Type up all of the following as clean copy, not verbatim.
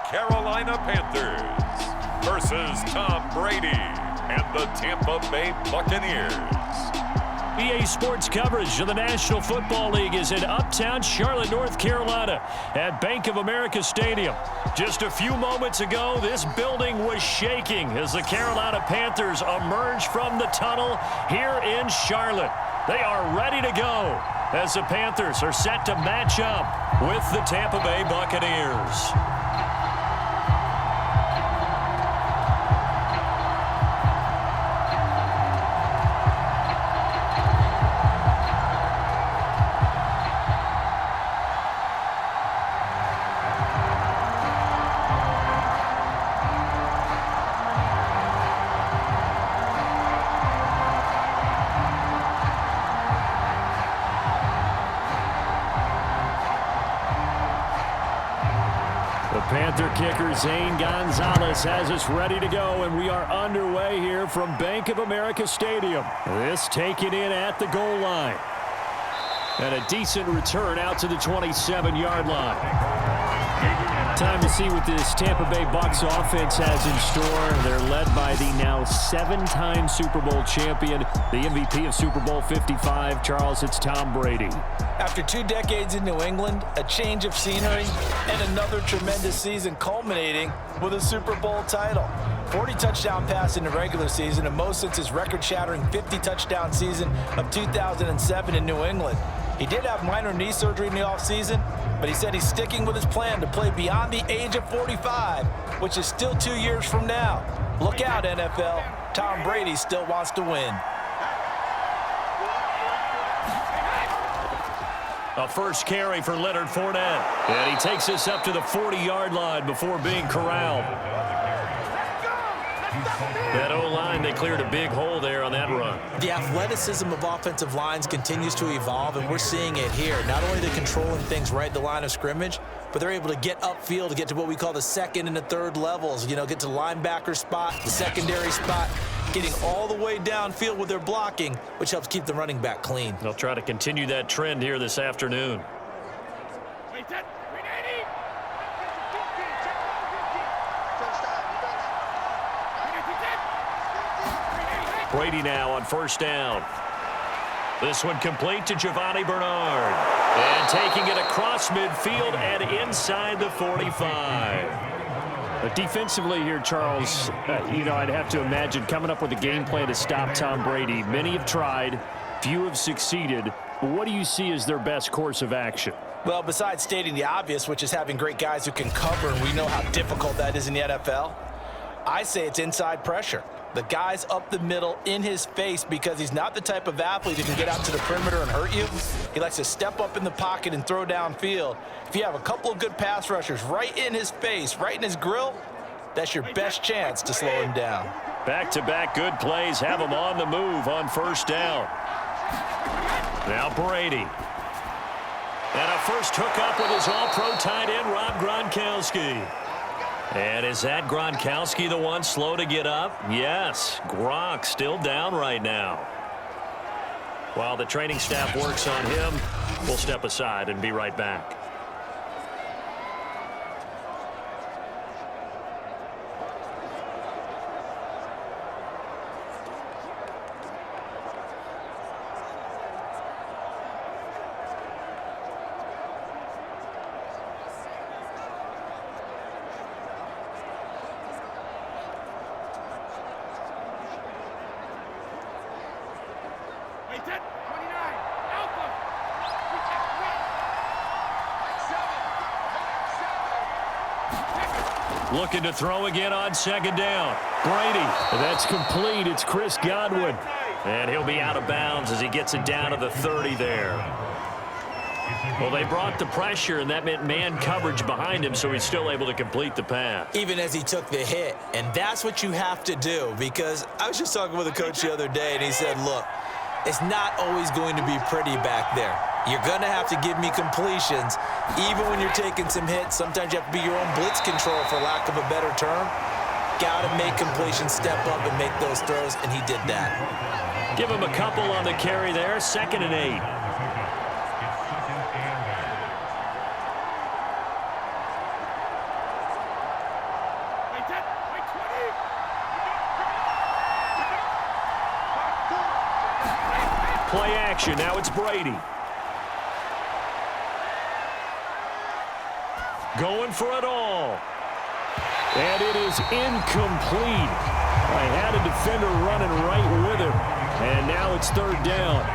Carolina Panthers versus Tom Brady and the Tampa Bay Buccaneers. EA Sports coverage of the National Football League is in uptown Charlotte, North Carolina at Bank of America Stadium. Just a few moments ago, this building was shaking as the Carolina Panthers emerged from the tunnel here in Charlotte. They are ready to go as the Panthers are set to match up with the Tampa Bay Buccaneers. Panther kicker Zane Gonzalez has us ready to go, and we are underway here from Bank of America Stadium. This taken in at the goal line. And a decent return out to the 27-yard line. Time to see what this Tampa Bay Bucs offense has in store. They're led by the now 7-time Super Bowl champion, the MVP of Super Bowl 55. Charles, it's Tom Brady. After 2 decades in New England, a change of scenery, and another tremendous season culminating with a Super Bowl title. 40 touchdown pass in the regular season, and most since his record-shattering 50-touchdown season of 2007 in New England. He did have minor knee surgery in the offseason, but he said he's sticking with his plan to play beyond the age of 45, which is still 2 years from now. Look out, NFL. Tom Brady still wants to win. A first carry for Leonard Fournette. And he takes us up to the 40-yard line before being corralled. That O-line, they cleared a big hole there on that run. The athleticism of offensive lines continues to evolve, and we're seeing it here. Not only are they controlling things right at the line of scrimmage, but they're able to get upfield to get to what we call the second and the third levels. You know, get to the linebacker spot, the secondary spot, getting all the way downfield with their blocking, which helps keep the running back clean. They'll try to continue that trend here this afternoon. Brady now on first down. This one complete to Giovanni Bernard. And taking it across midfield and inside the 45. But defensively here, Charles, I'd have to imagine coming up with a game plan to stop Tom Brady. Many have tried, few have succeeded. But what do you see as their best course of action? Well, besides stating the obvious, which is having great guys who can cover, and we know how difficult that is in the NFL, I say it's inside pressure. The guy's up the middle in his face because he's not the type of athlete who can get out to the perimeter and hurt you. He likes to step up in the pocket and throw downfield. If you have a couple of good pass rushers right in his face, right in his grill, that's your best chance to slow him down. Back-to-back good plays have him on the move on first down. Now Brady. And a first hookup with his all-pro tight end, Rob Gronkowski. And is that Gronkowski the one slow to get up? Yes, Gronk still down right now. While the training staff works on him, we'll step aside and be right back. Looking to throw again on second down. Brady, that's complete. It's Chris Godwin. And he'll be out of bounds as he gets it down to the 30 there. Well, they brought the pressure, and that meant man coverage behind him, so he's still able to complete the pass. Even as he took the hit, and that's what you have to do, because I was just talking with a coach the other day, and he said, look, it's not always going to be pretty back there. You're going to have to give me completions. Even when you're taking some hits, sometimes you have to be your own blitz control, for lack of a better term. Got to make completions, step up, and make those throws, and he did that. Give him a couple on the carry there, 2nd and 8. Play action. Now it's Brady. Going for it all. And it is incomplete. I had a defender running right with him. And now it's third down.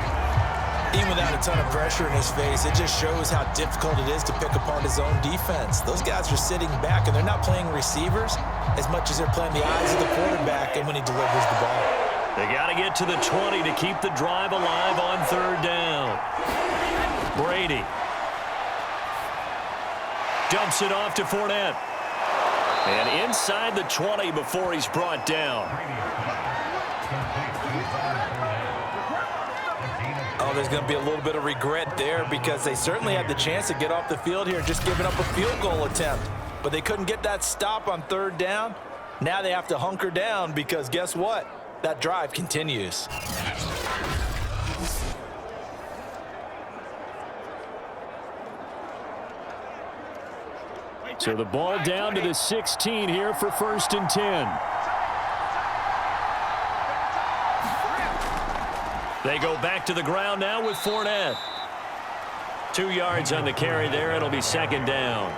Even without a ton of pressure in his face, it just shows how difficult it is to pick apart his own defense. Those guys are sitting back, and they're not playing receivers as much as they're playing the eyes of the quarterback and when he delivers the ball. They got to get to the 20 to keep the drive alive on third down. Brady dumps it off to Fournette. And inside the 20 before he's brought down. Oh, there's going to be a little bit of regret there because they certainly had the chance to get off the field here, just giving up a field goal attempt. But they couldn't get that stop on third down. Now they have to hunker down because guess what? That drive continues. So the ball down to the 16 here for 1st and 10. They go back to the ground now with Fournette. 2 yards on the carry there. It'll be 2nd down.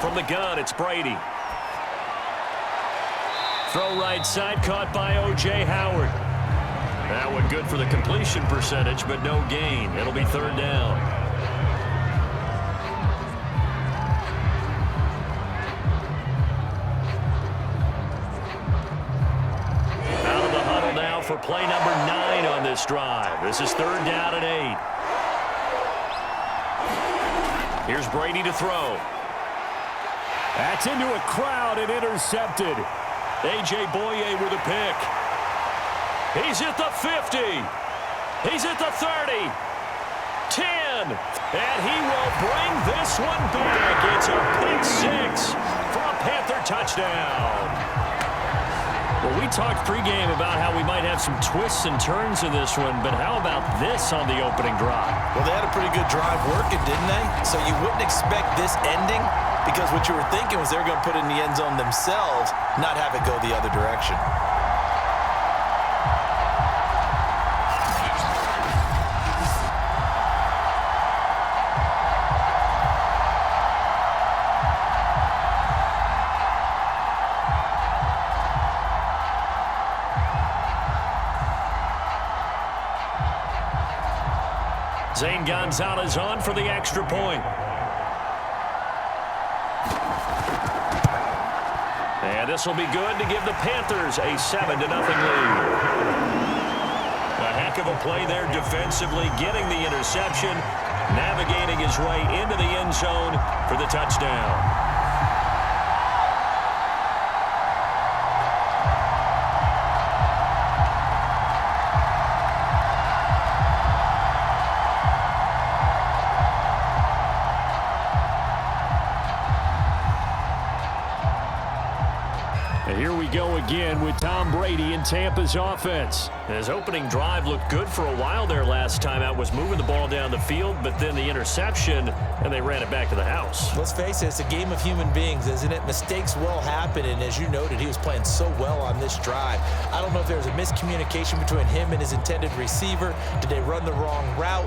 From the gun, it's Brady. Throw right side, caught by O.J. Howard. That one good for the completion percentage, but no gain. It'll be 3rd down. Out of the huddle now for play number 9 on this drive. This is 3rd down and 8. Here's Brady to throw. That's into a crowd and intercepted. A.J. Boye with a pick. He's at the 50. He's at the 30. 10. And he will bring this one back. It's a pick 6 for a Panther touchdown. Well, we talked pregame about how we might have some twists and turns in this one, but how about this on the opening drive? Well, they had a pretty good drive working, didn't they? So you wouldn't expect this ending because what you were thinking was they were going to put it in the end zone themselves, not have it go the other direction. Zane Gonzalez on for the extra point. And this will be good to give the Panthers a 7-0 lead. A heck of a play there defensively, getting the interception, navigating his way into the end zone for the touchdown. Here we go again with Tom Brady in Tampa's offense. His opening drive looked good for a while there last time out, was moving the ball down the field, but then the interception, and they ran it back to the house. Let's face it, it's a game of human beings, isn't it? Mistakes will happen, and as you noted, he was playing so well on this drive. I don't know if there was a miscommunication between him and his intended receiver. Did they run the wrong route?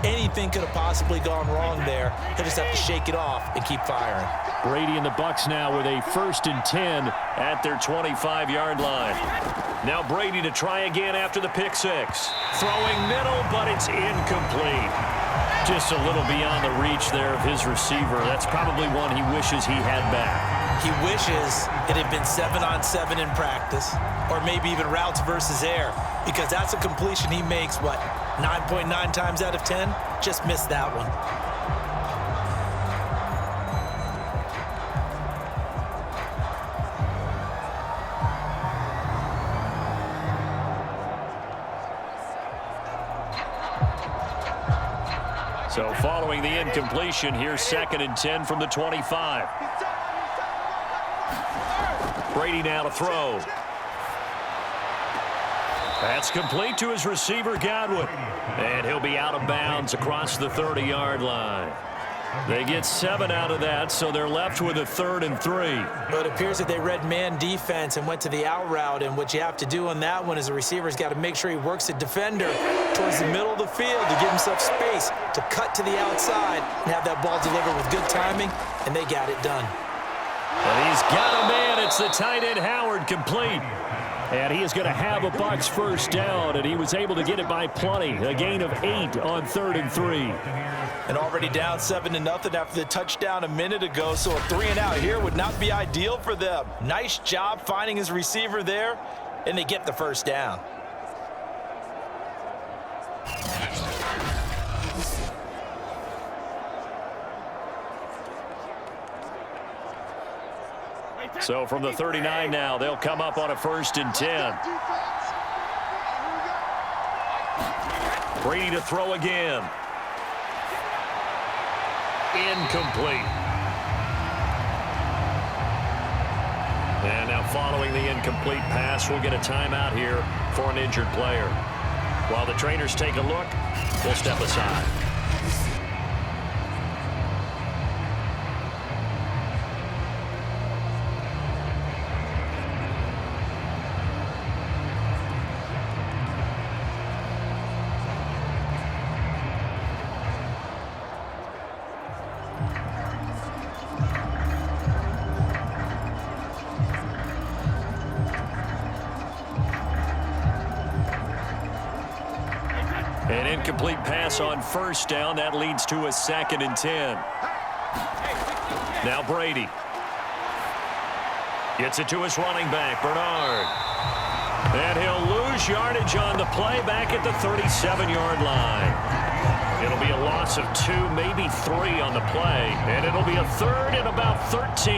Anything could have possibly gone wrong there. He'll just have to shake it off and keep firing. Brady and the Bucs now with a 1st and 10 at their 25-yard line. Now Brady to try again after the pick 6. Throwing middle, but it's incomplete. Just a little beyond the reach there of his receiver. That's probably one he wishes he had back. He wishes it had been 7-on-7 in practice, or maybe even routes versus air, because that's a completion he makes, 9.9 times out of 10? Just missed that one. So following the incompletion, here's 2nd and 10 from the 25. Brady now to throw. That's complete to his receiver, Godwin. And he'll be out of bounds across the 30-yard line. They get 7 out of that, so they're left with a 3rd and 3. But it appears that they read man defense and went to the out route, and what you have to do on that one is the receiver's got to make sure he works the defender towards the middle of the field to give himself space to cut to the outside and have that ball delivered with good timing, and they got it done. And he's got a man. It's the tight end, Howard, complete. And he is going to have a Bucs first down, and he was able to get it by plenty. A gain of 8 on 3rd and 3. And already down 7-0 after the touchdown a minute ago, so a 3-and-out here would not be ideal for them. Nice job finding his receiver there, and they get the first down. So from the 39 now, they'll come up on a 1st and 10. Brady to throw again. Incomplete. And now following the incomplete pass, we'll get a timeout here for an injured player. While the trainers take a look, we'll step aside. An incomplete pass on 1st down. That leads to a 2nd and 10. Now Brady. Gets it to his running back, Bernard. And he'll lose yardage on the play back at the 37-yard line. It'll be a loss of 2, maybe 3 on the play. And it'll be a 3rd and about 13.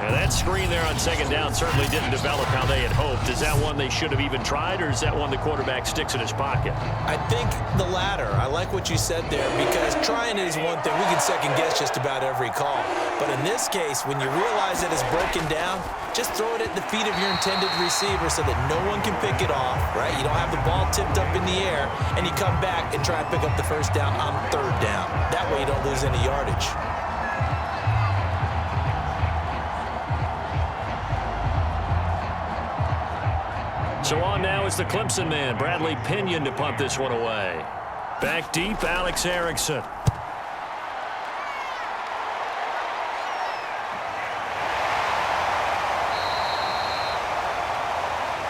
And that screen there on 2nd down certainly didn't develop how they had hoped. Is that one they should have even tried, or is that one the quarterback sticks in his pocket? I think the latter. I like what you said there, because trying is one thing. We can second guess just about every call. But in this case, when you realize that it's broken down, just throw it at the feet of your intended receiver so that no one can pick it off, right? You don't have the ball tipped up in the air, and you come back and try and pick up the first down on 3rd down. That way you don't lose any yardage. So on now is the Clemson man, Bradley Pinion, to punt this one away. Back deep, Alex Erickson.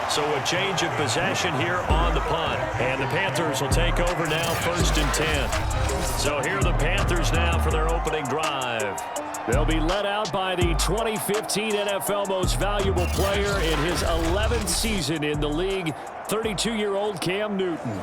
So a change of possession here on the punt. And the Panthers will take over now, 1st and 10. So here are the Panthers now for their opening drive. They'll be led out by the 2015 NFL Most Valuable Player in his 11th season in the league, 32-year-old Cam Newton.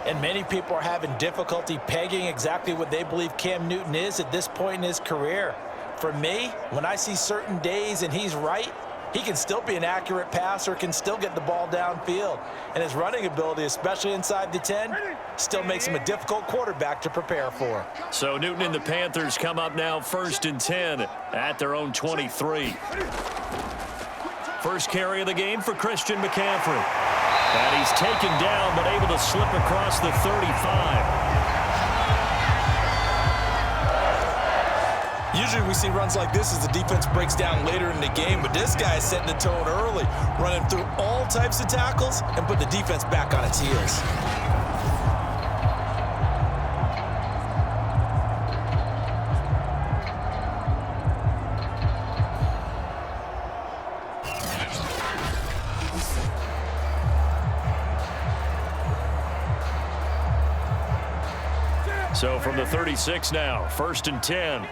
And many people are having difficulty pegging exactly what they believe Cam Newton is at this point in his career. For me, when I see certain days and he's right, he can still be an accurate passer, can still get the ball downfield. And his running ability, especially inside the 10, still makes him a difficult quarterback to prepare for. So Newton and the Panthers come up now 1st and 10 at their own 23. First carry of the game for Christian McCaffrey. And he's taken down but able to slip across the 35. Usually we see runs like this as the defense breaks down later in the game, but this guy is setting the tone early, running through all types of tackles and put the defense back on its heels. So from the 36 now, 1st and 10.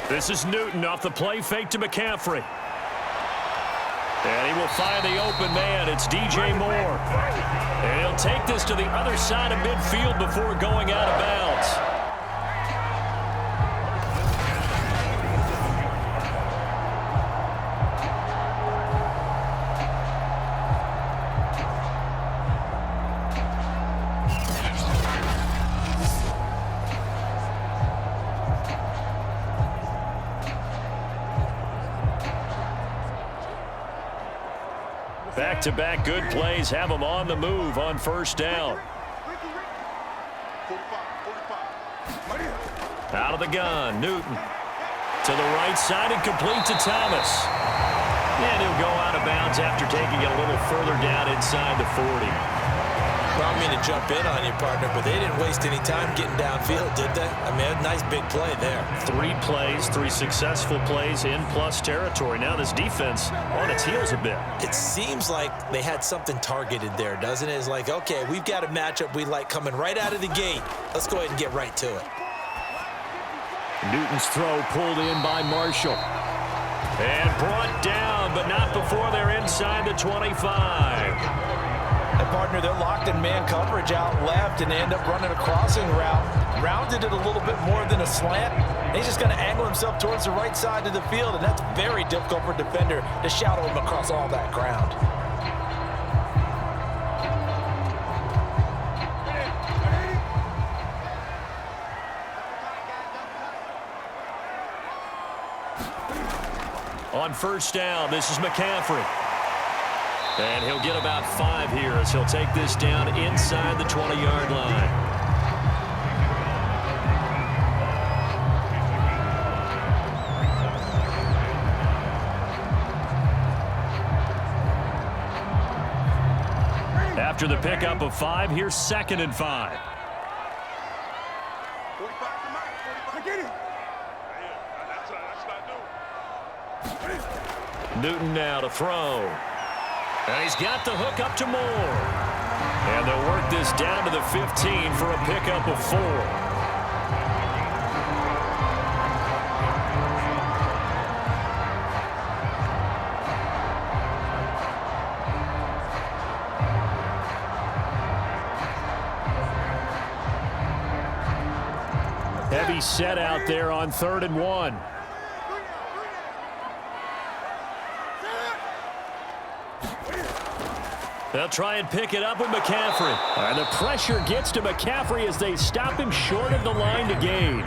This is Newton off the play fake to McCaffrey. And he will find the open man. It's DJ Moore. And he'll take this to the other side of midfield before going out of bounds. Back-to-back good plays have them on the move on first down. Out of the gun, Newton. To the right side and complete to Thomas. And he'll go out of bounds after taking it a little further down inside the 40. Well, I mean to jump in on you, partner, but they didn't waste any time getting downfield, did they? I mean, a nice big play there. 3 plays, 3 successful plays in plus territory. Now this defense on its heels a bit. It seems like they had something targeted there, doesn't it? It's like, okay, we've got a matchup we like coming right out of the gate. Let's go ahead and get right to it. Newton's throw pulled in by Marshall. And brought down, but not before they're inside the 25. And partner, they're locked in man coverage out left, and they end up running a crossing route. Rounded it a little bit more than a slant. He's just going to angle himself towards the right side of the field, and that's very difficult for a defender to shadow him across all that ground. On first down, this is McCaffrey. And he'll get about 5 here as he'll take this down inside the 20-yard line. After the pickup of 5, here's 2nd and 5. Newton now to throw. And he's got the hook up to Moore. And they'll work this down to the 15 for a pickup of 4. Heavy set out there on 3rd and 1. They'll try and pick it up with McCaffrey. And the pressure gets to McCaffrey as they stop him short of the line to gain.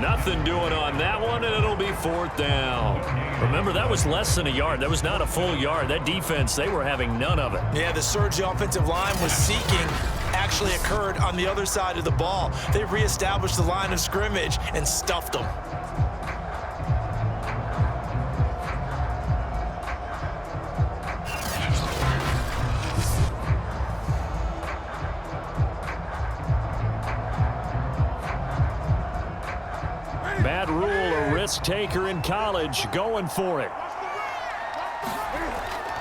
Nothing doing on that one, and it'll be 4th down. Remember, that was less than a yard. That was not a full yard. That defense, they were having none of it. Yeah, the surge the offensive line was seeking actually occurred on the other side of the ball. They reestablished the line of scrimmage and stuffed them. Matt Rule, a risk taker in college, going for it.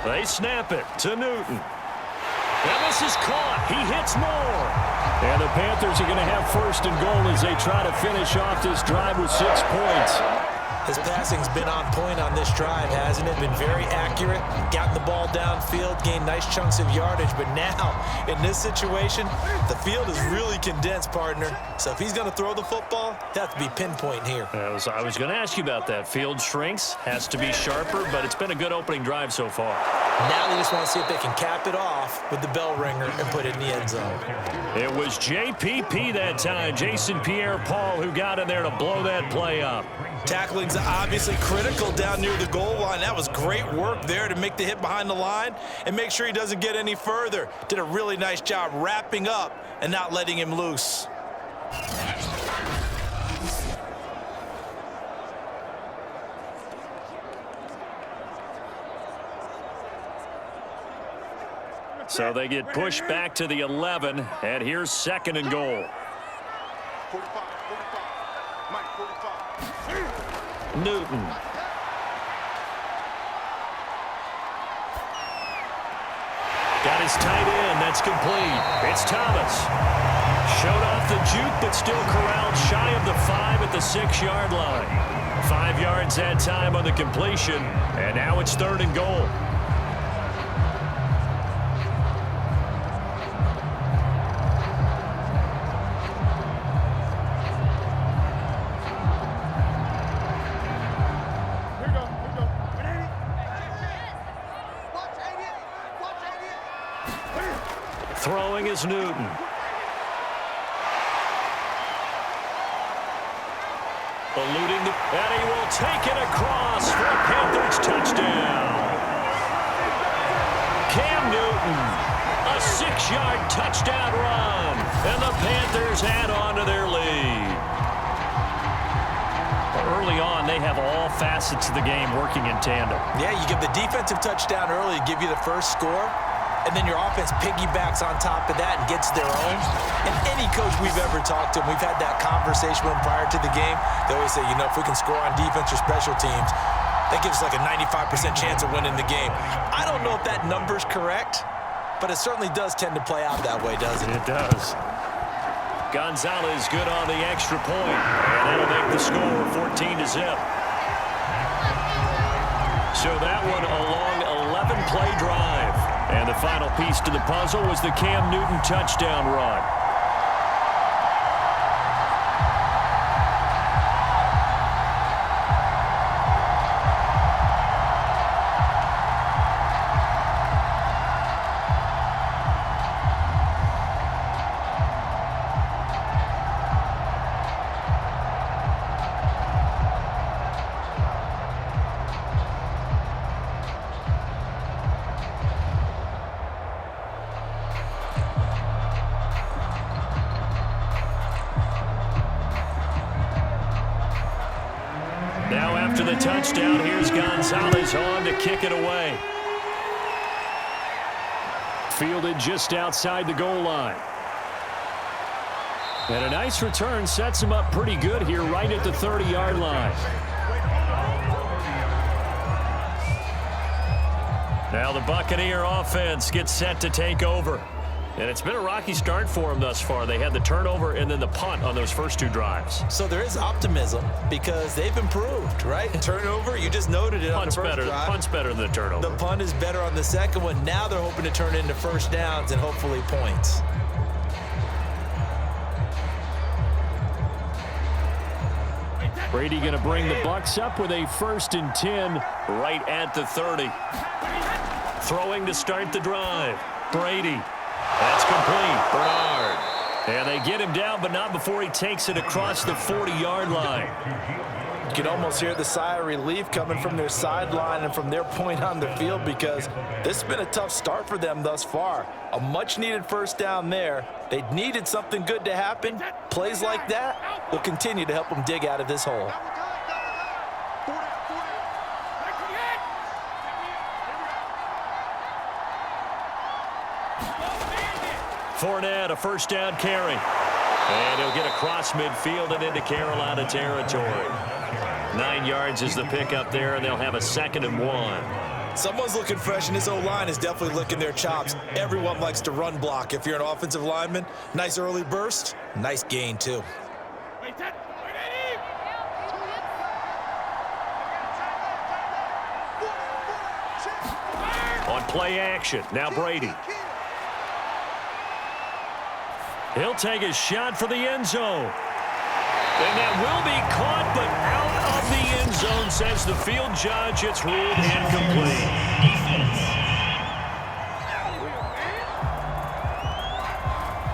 They snap it to Newton. And this is caught. He hits Moore. And the Panthers are going to have 1st and goal as they try to finish off this drive with 6 points. His passing's been on point on this drive, hasn't it? Been very accurate, gotten the ball downfield, gained nice chunks of yardage. But now, in this situation, the field is really condensed, partner. So if he's going to throw the football, he'll have to be pinpoint here. I was going to ask you about that. Field shrinks, has to be sharper, but it's been a good opening drive so far. Now they just want to see if they can cap it off with the bell ringer and put it in the end zone. It was JPP that time, Jason Pierre-Paul, who got in there to blow that play up. Tackling's obviously critical down near the goal line. That was great work there to make the hit behind the line and make sure he doesn't get any further. Did a really nice job wrapping up and not letting him loose. So they get pushed back to the 11, and here's 2nd and goal. Newton. Got his tight end. That's complete. It's Thomas. Showed off the juke, but still corralled shy of the 5 at the 6-yard line. 5 yards that time on the completion, and now it's 3rd and goal. Throwing is Newton. Eluding the, and he will take it across for a Panthers touchdown. Cam Newton. A 6-yard touchdown run. And the Panthers add on to their lead. Early on, they have all facets of the game working in tandem. Yeah, you give the defensive touchdown early to give you the first score, and then your offense piggybacks on top of that and gets their own. And any coach we've ever talked to, and we've had that conversation with them prior to the game, they always say, you know, if we can score on defense or special teams, that gives us like a 95% chance of winning the game. I don't know if that number's correct, but it certainly does tend to play out that way, doesn't it? It does. Gonzalez good on the extra point, and that'll make the score 14-0. So that one a long 11-play drive. And the final piece to the puzzle was the Cam Newton touchdown run. Now after the touchdown, here's Gonzalez on to kick it away. Fielded just outside the goal line. And a nice return sets him up pretty good here right at the 30-yard line. Now the Buccaneer offense gets set to take over. And it's been a rocky start for them thus far. They had the turnover and then the punt on those first two drives. So there is optimism because they've improved, right? Turnover, you just noted it on the first drive. Punt's better than the turnover. The punt is better on the second one. Now they're hoping to turn it into first downs and hopefully points. Brady going to bring the Bucs up with a 1st and 10 right at the 30. Throwing to start the drive. Brady. That's complete. Bernard. And they get him down, but not before he takes it across the 40-yard line. You can almost hear the sigh of relief coming from their sideline and from their point on the field because this has been a tough start for them thus far. A much-needed first down there. They needed something good to happen. Plays like that will continue to help them dig out of this hole. Fournette, a first down carry. And he'll get across midfield and into Carolina territory. 9 yards is the pickup there, and they'll have a 2nd and 1. Someone's looking fresh, and this O-line is definitely licking their chops. Everyone likes to run block. If you're an offensive lineman, nice early burst, nice gain, too. On play action, now Brady. He'll take a shot for the end zone. And that will be caught, but out of the end zone, says the field judge. It's ruled incomplete.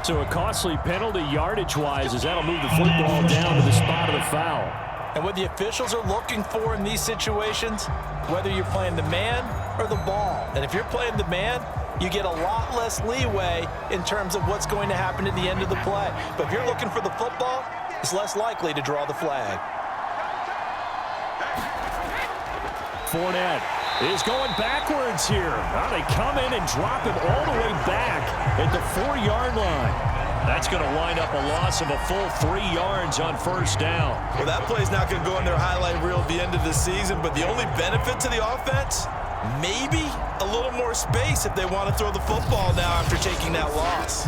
So a costly penalty yardage-wise as that'll move the football down to the spot of the foul. And what the officials are looking for in these situations, whether you're playing the man or the ball. And if you're playing the man, you get a lot less leeway in terms of what's going to happen at the end of the play. But if you're looking for the football, it's less likely to draw the flag. Fournette is going backwards here. Now they come in and drop him all the way back at the 4-yard line. That's going to wind up a loss of a full 3 yards on first down. Well, that play's not going to go in their highlight reel at the end of the season, but the only benefit to the offense, maybe a little more space if they want to throw the football now after taking that loss.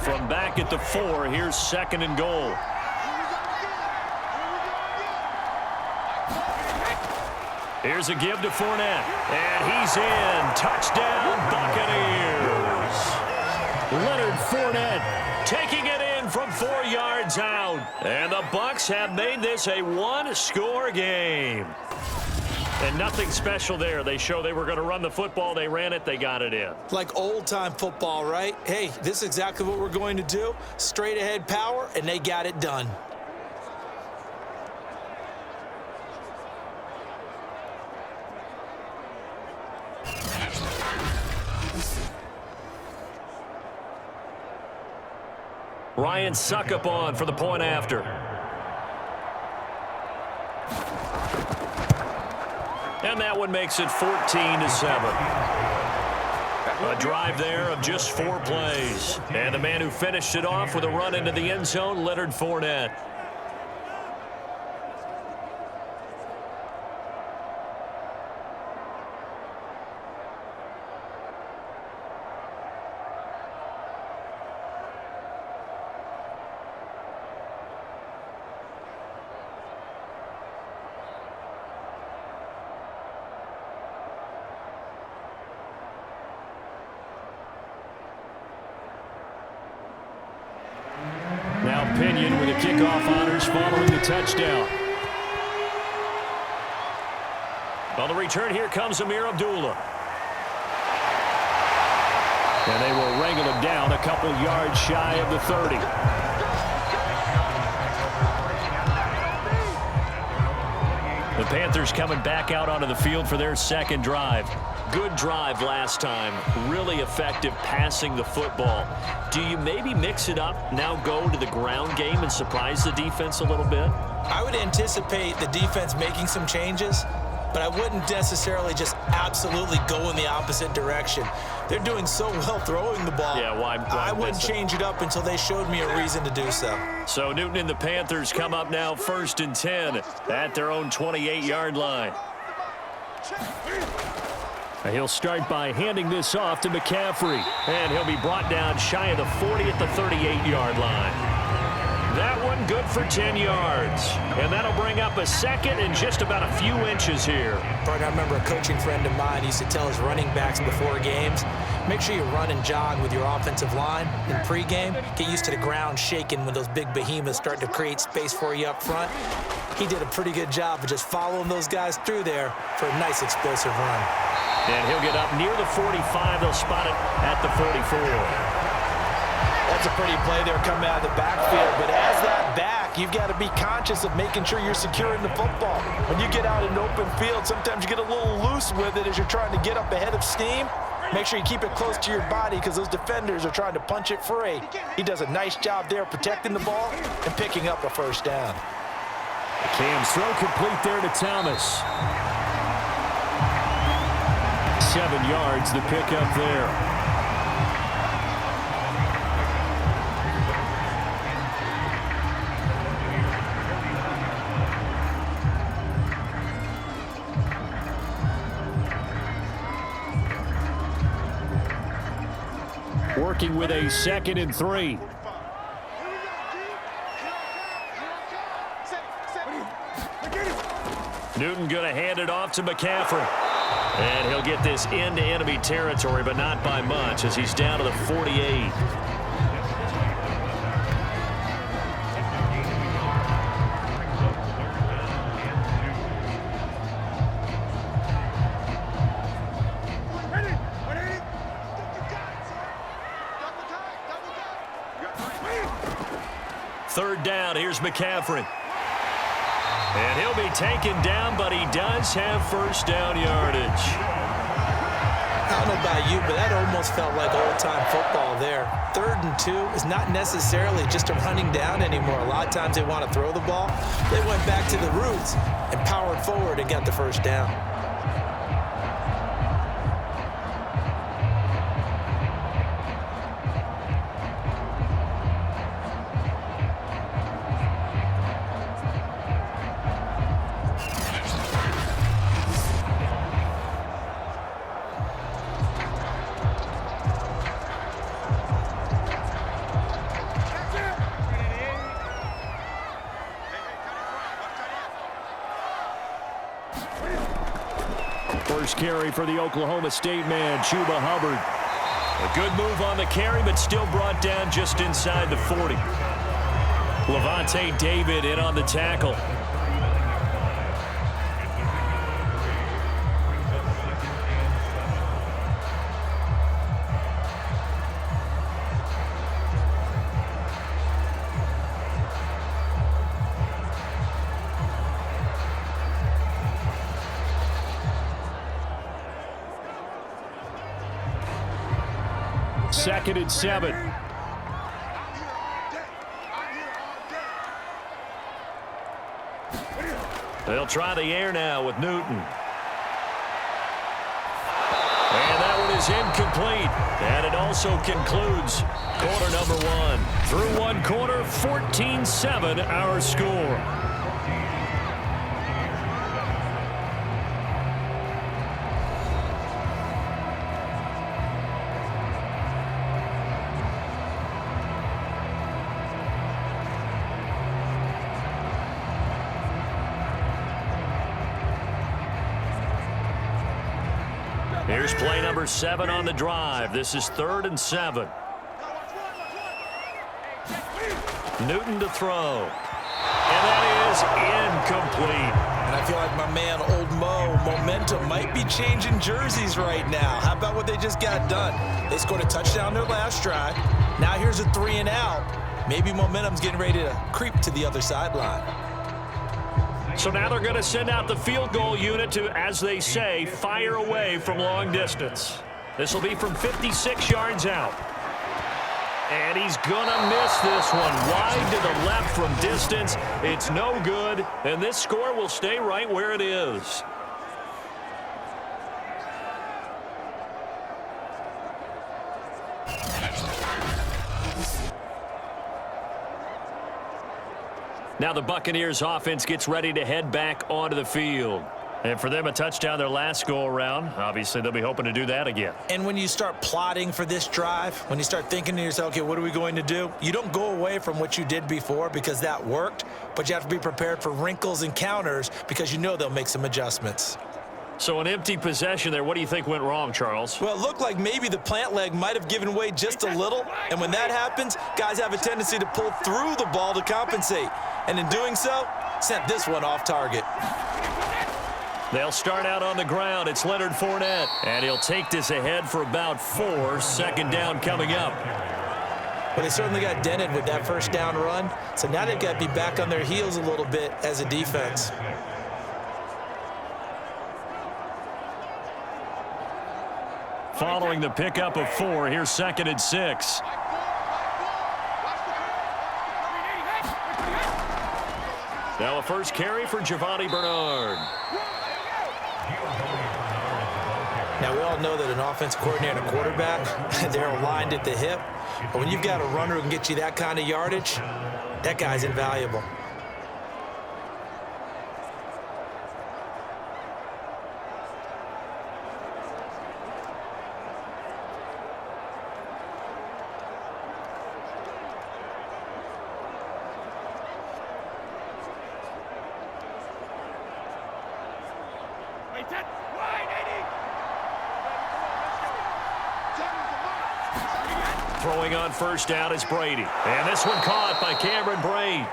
From back at the 4, here's 2nd and goal. Here's a give to Fournette, and he's in. Touchdown, Buccaneers. Leonard Fournette taking it in from 4 yards out. And the Bucs have made this a one-score game. And nothing special there. They show they were going to run the football. They ran it. They got it in. Like old-time football, right? Hey, this is exactly what we're going to do. Straight-ahead power, and they got it done. Ryan Suckup on for the point after. And that one makes it 14-7. A drive there of just 4 plays. And the man who finished it off with a run into the end zone, Leonard Fournette. Now Pinion with the kickoff honors following the touchdown. On the return, here comes Amir Abdullah. And they will wrangle him down a couple yards shy of the 30. The Panthers coming back out onto the field for their second drive. Good drive last time. Really effective passing the football. Do you maybe mix it up, now go to the ground game and surprise the defense a little bit? I would anticipate the defense making some changes, but I wouldn't necessarily just absolutely go in the opposite direction. They're doing so well throwing the ball. Yeah, why I wouldn't change it up until they showed me a reason to do so. So Newton and the Panthers come up now 1st and 10 at their own 28-yard line. He'll start by handing this off to McCaffrey. And he'll be brought down shy of the 40 at the 38-yard line. That one good for 10 yards. And that'll bring up a second and just about a few inches here. Bart, I remember a coaching friend of mine used to tell his running backs before games, make sure you run and jog with your offensive line in pregame. Get used to the ground shaking when those big behemoths start to create space for you up front. He did a pretty good job of just following those guys through there for a nice explosive run. And he'll get up near the 45. They'll spot it at the 44. That's a pretty play there coming out of the backfield. But as that back, you've got to be conscious of making sure you're securing the football. When you get out in open field, sometimes you get a little loose with it as you're trying to get up ahead of steam. Make sure you keep it close to your body because those defenders are trying to punch it free. He does a nice job there protecting the ball and picking up a first down. Cam's throw complete there to Thomas. 7 yards, the pickup there. Working with a 2nd and 3. Newton going to hand it off to McCaffrey. And he'll get this into enemy territory, but not by much as he's down to the 48. Third down, here's McCaffrey. And he'll be taken down, but he does have first down yardage. I don't know about you, but that almost felt like old-time football there. 3rd and 2 is not necessarily just a running down anymore. A lot of times they want to throw the ball. They went back to the roots and powered forward and got the first down. First carry for the Oklahoma State man, Chuba Hubbard. A good move on the carry, but still brought down just inside the 40. Levante David in on the tackle. 2nd and 7. They'll try the air now with Newton. And that one is incomplete. And it also concludes quarter number 1. Through one quarter, 14-7 our score. Here's play number 7 on the drive. This is 3rd and 7. Newton to throw. And that is incomplete. And I feel like my man, Old Mo, momentum might be changing jerseys right now. How about what they just got done? They scored a touchdown their last drive. Now here's a 3 and out. Maybe momentum's getting ready to creep to the other sideline. So now they're going to send out the field goal unit to, as they say, fire away from long distance. This will be from 56 yards out. And he's going to miss this one. Wide to the left from distance. It's no good. And this score will stay right where it is. Now the Buccaneers offense gets ready to head back onto the field. And for them, a touchdown their last go-around. Obviously, they'll be hoping to do that again. And when you start plotting for this drive, when you start thinking to yourself, okay, what are we going to do? You don't go away from what you did before because that worked, but you have to be prepared for wrinkles and counters because you know they'll make some adjustments. So an empty possession there. What do you think went wrong, Charles? Well, it looked like maybe the plant leg might have given way just a little. And when that happens, guys have a tendency to pull through the ball to compensate. And in doing so, sent this one off target. They'll start out on the ground. It's Leonard Fournette. And he'll take this ahead for about 4. 2nd down coming up. Well, they certainly got dented with that first down run. So now they've got to be back on their heels a little bit as a defense. Following the pickup of 4, here's 2nd and 6. Now a first carry for Giovanni Bernard. Now we all know that an offensive coordinator and a quarterback, they're aligned at the hip. But when you've got a runner who can get you that kind of yardage, that guy's invaluable. Throwing on first down is Brady. And this one caught by Cameron Brate.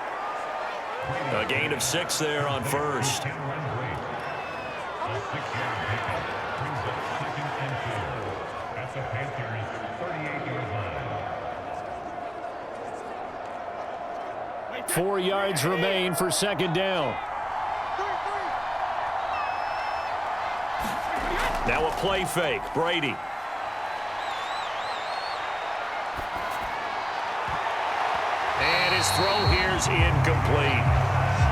A gain of 6 there on first. That's the Panthers' 38-yard line. 4 yards remain for 2nd down. Now a play fake. Brady. And his throw here's incomplete.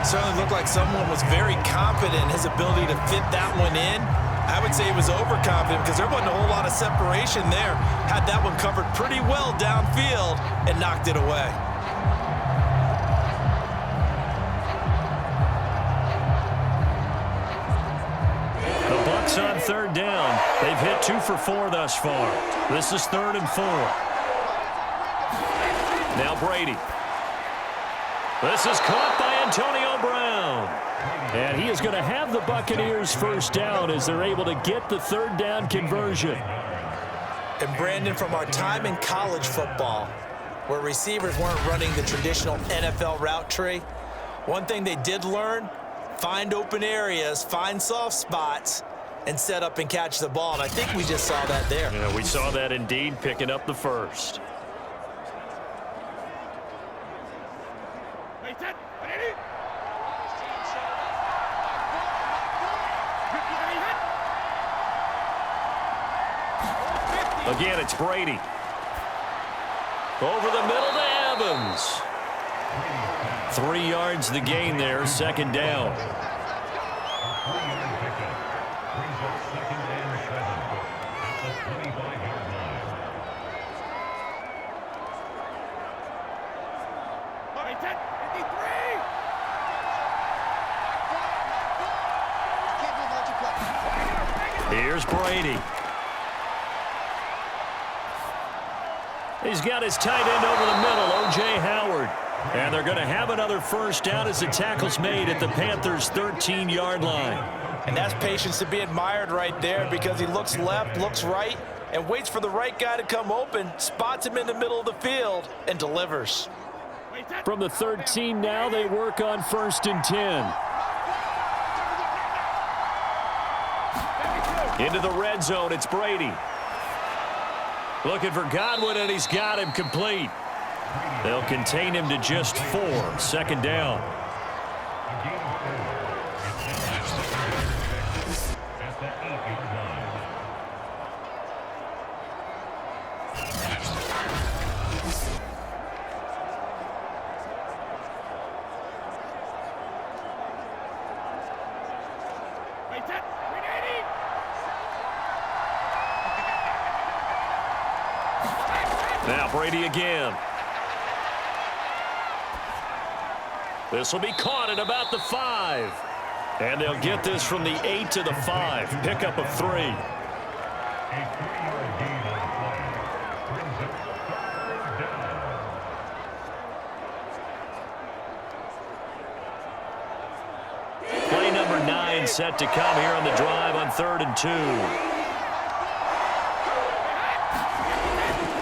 Certainly looked like someone was very confident in his ability to fit that one in. I would say he was overconfident because there wasn't a whole lot of separation there. Had that one covered pretty well downfield and knocked it away. The Bucs on 3rd down. They've hit 2 for 4 thus far. This is 3rd and 4. Now Brady. This is caught by Antonio Brown. And he is going to have the Buccaneers first down as they're able to get the 3rd down conversion. And Brandon, from our time in college football, where receivers weren't running the traditional NFL route tree, one thing they did learn, find open areas, find soft spots, and set up and catch the ball. And I think we just saw that there. Yeah, we saw that indeed, picking up the first. Again, it's Brady. Over the middle to Evans. 3 yards the gain there, second down. Here's Brady. He's got his tight end over the middle, O.J. Howard. And they're going to have another first down as the tackle's made at the Panthers' 13-yard line. And that's patience to be admired right there, because he looks left, looks right, and waits for the right guy to come open, spots him in the middle of the field, and delivers. From the 13 now, they work on 1st and 10. Into the red zone, it's Brady. Looking for Godwin, and he's got him complete. They'll contain him to just 4. Second down. Now Brady again. This will be caught at about the 5. And they'll get this from the 8 to the 5. Pickup of 3. Play number 9 set to come here on the drive on 3rd and 2.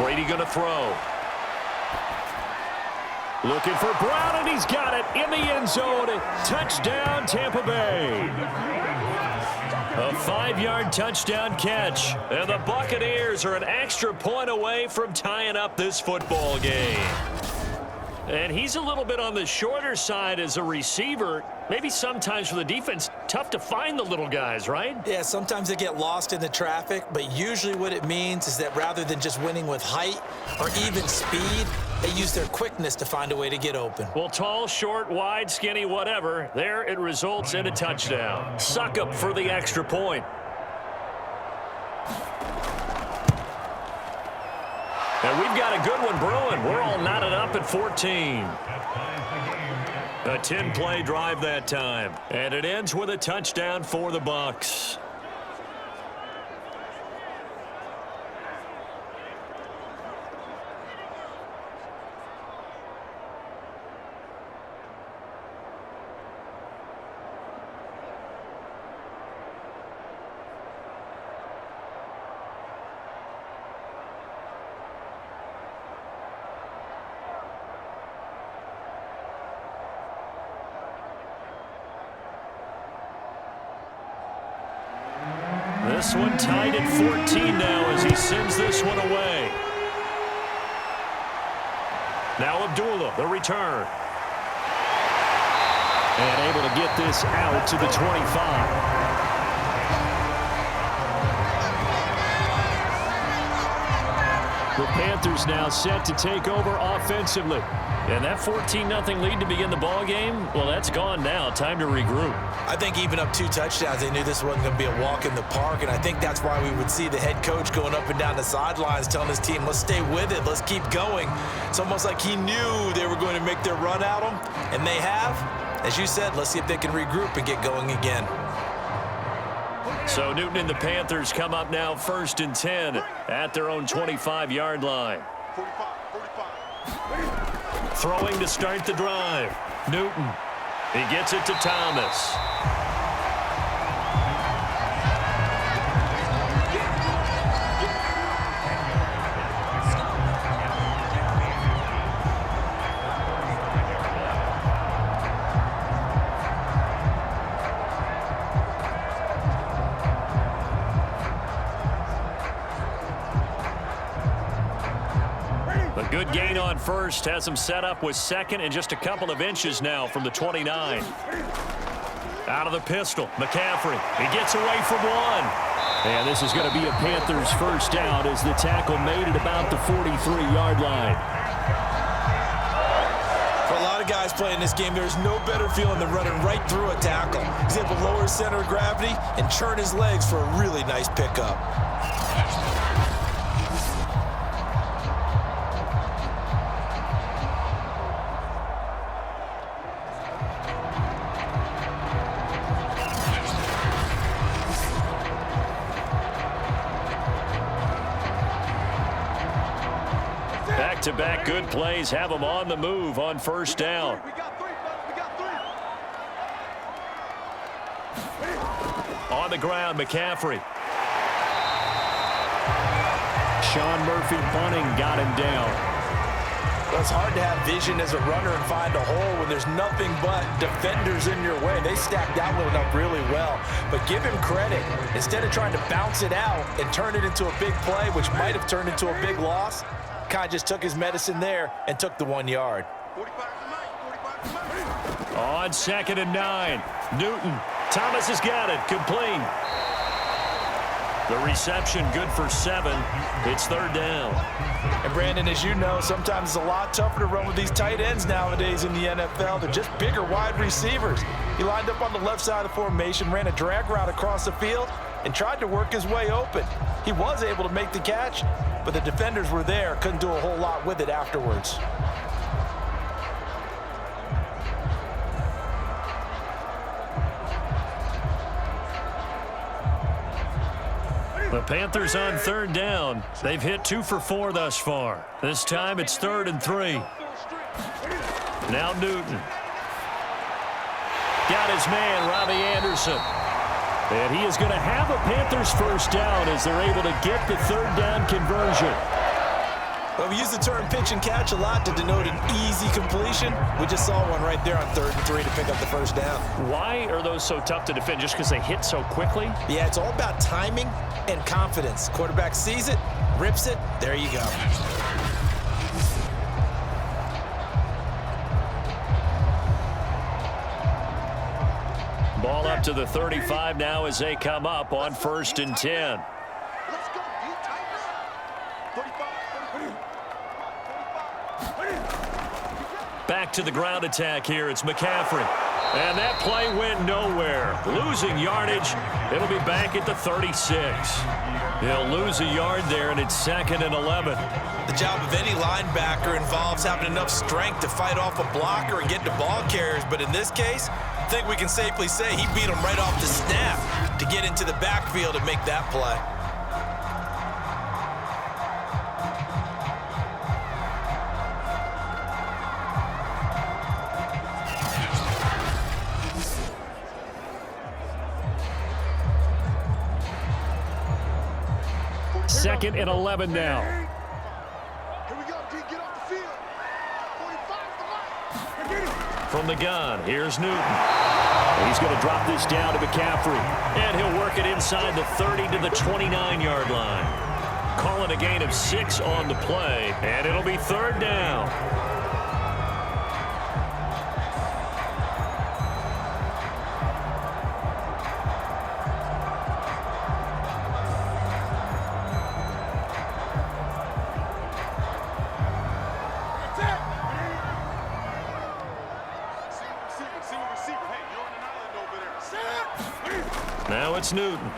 Brady going to throw. Looking for Brown, and he's got it in the end zone. Touchdown, Tampa Bay. A 5-yard touchdown catch. And the Buccaneers are an extra point away from tying up this football game. And he's a little bit on the shorter side as a receiver. Maybe sometimes for the defense, tough to find the little guys, right? Yeah, sometimes they get lost in the traffic, but usually what it means is that rather than just winning with height or even speed, they use their quickness to find a way to get open. Well, tall, short, wide, skinny, whatever, there it results in a touchdown. Suck up for the extra point. And we've got a good one brewing. We're all knotted up at 14. A 10-play drive that time. And it ends with a touchdown for the Bucs. This one tied at 14 now as he sends this one away. Now Abdullah, the return. And able to get this out to the 25. The Panthers now set to take over offensively. And that 14-0 lead to begin the ball game, well, that's gone now. Time to regroup. I think even up 2 touchdowns, they knew this wasn't going to be a walk in the park, and I think that's why we would see the head coach going up and down the sidelines telling his team, let's stay with it, let's keep going. It's almost like he knew they were going to make their run at him, and they have. As you said, let's see if they can regroup and get going again. So Newton and the Panthers come up now 1st and 10 at their own 25-yard line. 45. Throwing to start the drive. Newton. He gets it to Thomas. Good gain on first, has him set up with second and just a couple of inches now from the 29. Out of the pistol, McCaffrey. He gets away from one. And this is going to be a Panthers first down as the tackle made at about the 43-yard line. For a lot of guys playing this game, there's no better feeling than running right through a tackle. He's able to lower his center of gravity and churn his legs for a really nice pickup. Back-to-back good plays have them on the move on first down. On the ground, McCaffrey. Sean Murphy bunting got him down. Well, it's hard to have vision as a runner and find a hole when there's nothing but defenders in your way. They stacked that one up really well. But give him credit. Instead of trying to bounce it out and turn it into a big play, which might have turned into a big loss, Kai just took his medicine there and took the 1 yard. On 2nd and 9. Newton. Thomas has got it. Complete. The reception good for 7. It's 3rd down. And Brandon, as you know, sometimes it's a lot tougher to run with these tight ends nowadays in the NFL. They're just bigger wide receivers. He lined up on the left side of the formation, ran a drag route across the field, and tried to work his way open. He was able to make the catch, but the defenders were there, couldn't do a whole lot with it afterwards. The Panthers on 3rd down. They've hit 2 for 4 thus far. This time it's 3rd and 3. Now Newton. Got his man, Robby Anderson. And he is going to have a Panthers first down as they're able to get the 3rd down conversion. Well, we use the term pitch and catch a lot to denote an easy completion. We just saw one right there on 3rd and 3 to pick up the first down. Why are those so tough to defend? Just because they hit so quickly? Yeah, it's all about timing and confidence. Quarterback sees it, rips it, there you go. Ball up to the 35 now as they come up on 1st and 10. Back to the ground attack here. It's McCaffrey. And that play went nowhere. Losing yardage. It'll be back at the 36. He'll lose a yard there, and it's 2nd and 11. The job of any linebacker involves having enough strength to fight off a blocker and get to ball carriers. But in this case, I think we can safely say he beat him right off the snap to get into the backfield and make that play. Second and 11 now. Here we go, D. Get off the field. 45 From the gun, here's Newton. He's going to drop this down to McCaffrey. And he'll work it inside the 30 to the 29-yard line. Calling a gain of 6 on the play, and it'll be 3rd down. Now it's Newton.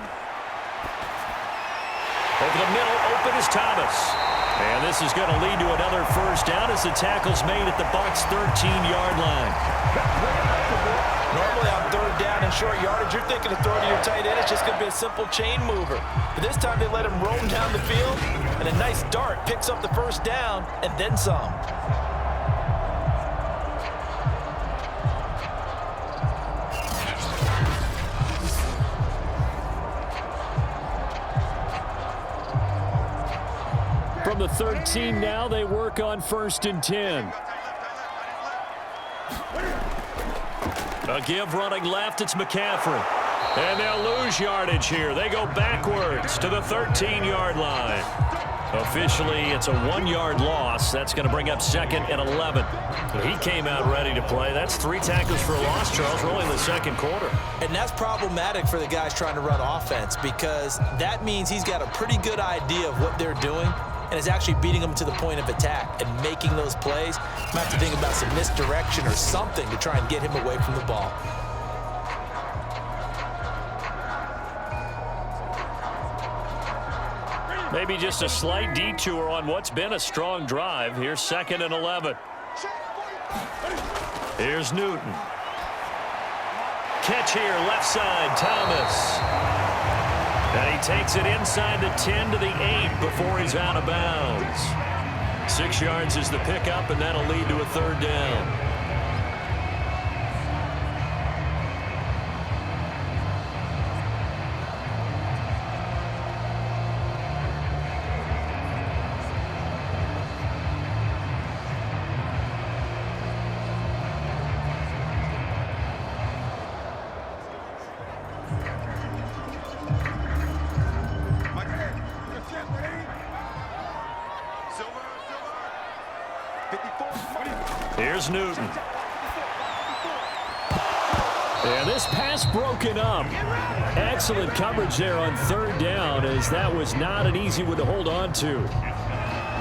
Over the middle, open is Thomas. And this is going to lead to another first down as the tackle's made at the Bucs' 13-yard line. Normally on 3rd down and short yardage, you're thinking to throw to your tight end. It's just going to be a simple chain mover. But this time they let him roam down the field, and a nice dart picks up the first down and then some. From the 13 now, they work on 1st and 10. A give running left, it's McCaffrey. And they'll lose yardage here. They go backwards to the 13-yard line. Officially, it's a 1-yard loss. That's going to bring up 2nd and 11. He came out ready to play. That's 3 tackles for a loss, Charles, really in the 2nd quarter. And that's problematic for the guys trying to run offense because that means he's got a pretty good idea of what they're doing, and is actually beating them to the point of attack and making those plays. You might have to think about some misdirection or something to try and get him away from the ball. Maybe just a slight detour on what's been a strong drive. Here's 2nd and 11. Here's Newton. Catch here, left side, Thomas. And he takes it inside the 10 to the 8 before he's out of bounds. 6 yards is the pickup, and that'll lead to a 3rd down. Here's Newton. And this pass broken up. Excellent coverage there on 3rd down, as that was not an easy one to hold on to.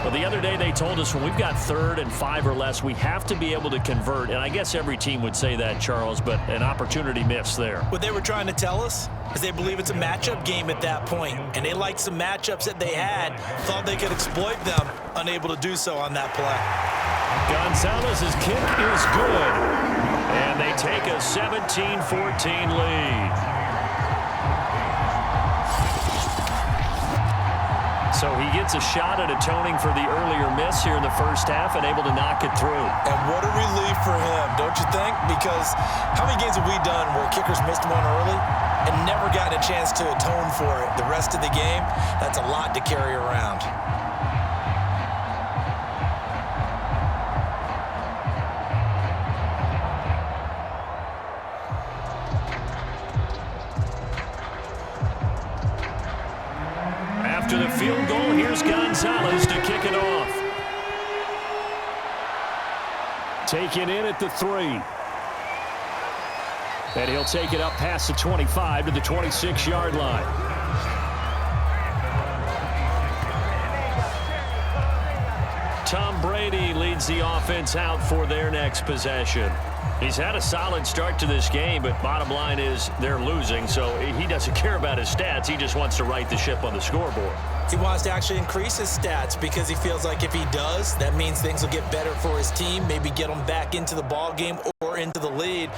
Well, the other day they told us when we've got 3rd and 5 or less, we have to be able to convert. And I guess every team would say that, Charles, but an opportunity missed there. What they were trying to tell us is they believe it's a matchup game at that point, and they liked some matchups that they had, thought they could exploit them, unable to do so on that play. Gonzalez's kick is good, and they take a 17-14 lead. So he gets a shot at atoning for the earlier miss here in the first half and able to knock it through. And what a relief for him, don't you think? Because how many games have we done where kickers missed one early and never gotten a chance to atone for it the rest of the game? That's a lot to carry around. After the field goal, here's Gonzalez to kick it off. Taken in at the 3. And he'll take it up past the 25 to the 26-yard line. Tom Brady leads the offense out for their next possession. He's had a solid start to this game, but bottom line is they're losing, so he doesn't care about his stats. He just wants to right the ship on the scoreboard. He wants to actually increase his stats because he feels like if he does, that means things will get better for his team, maybe get them back into the ball game or into the lead.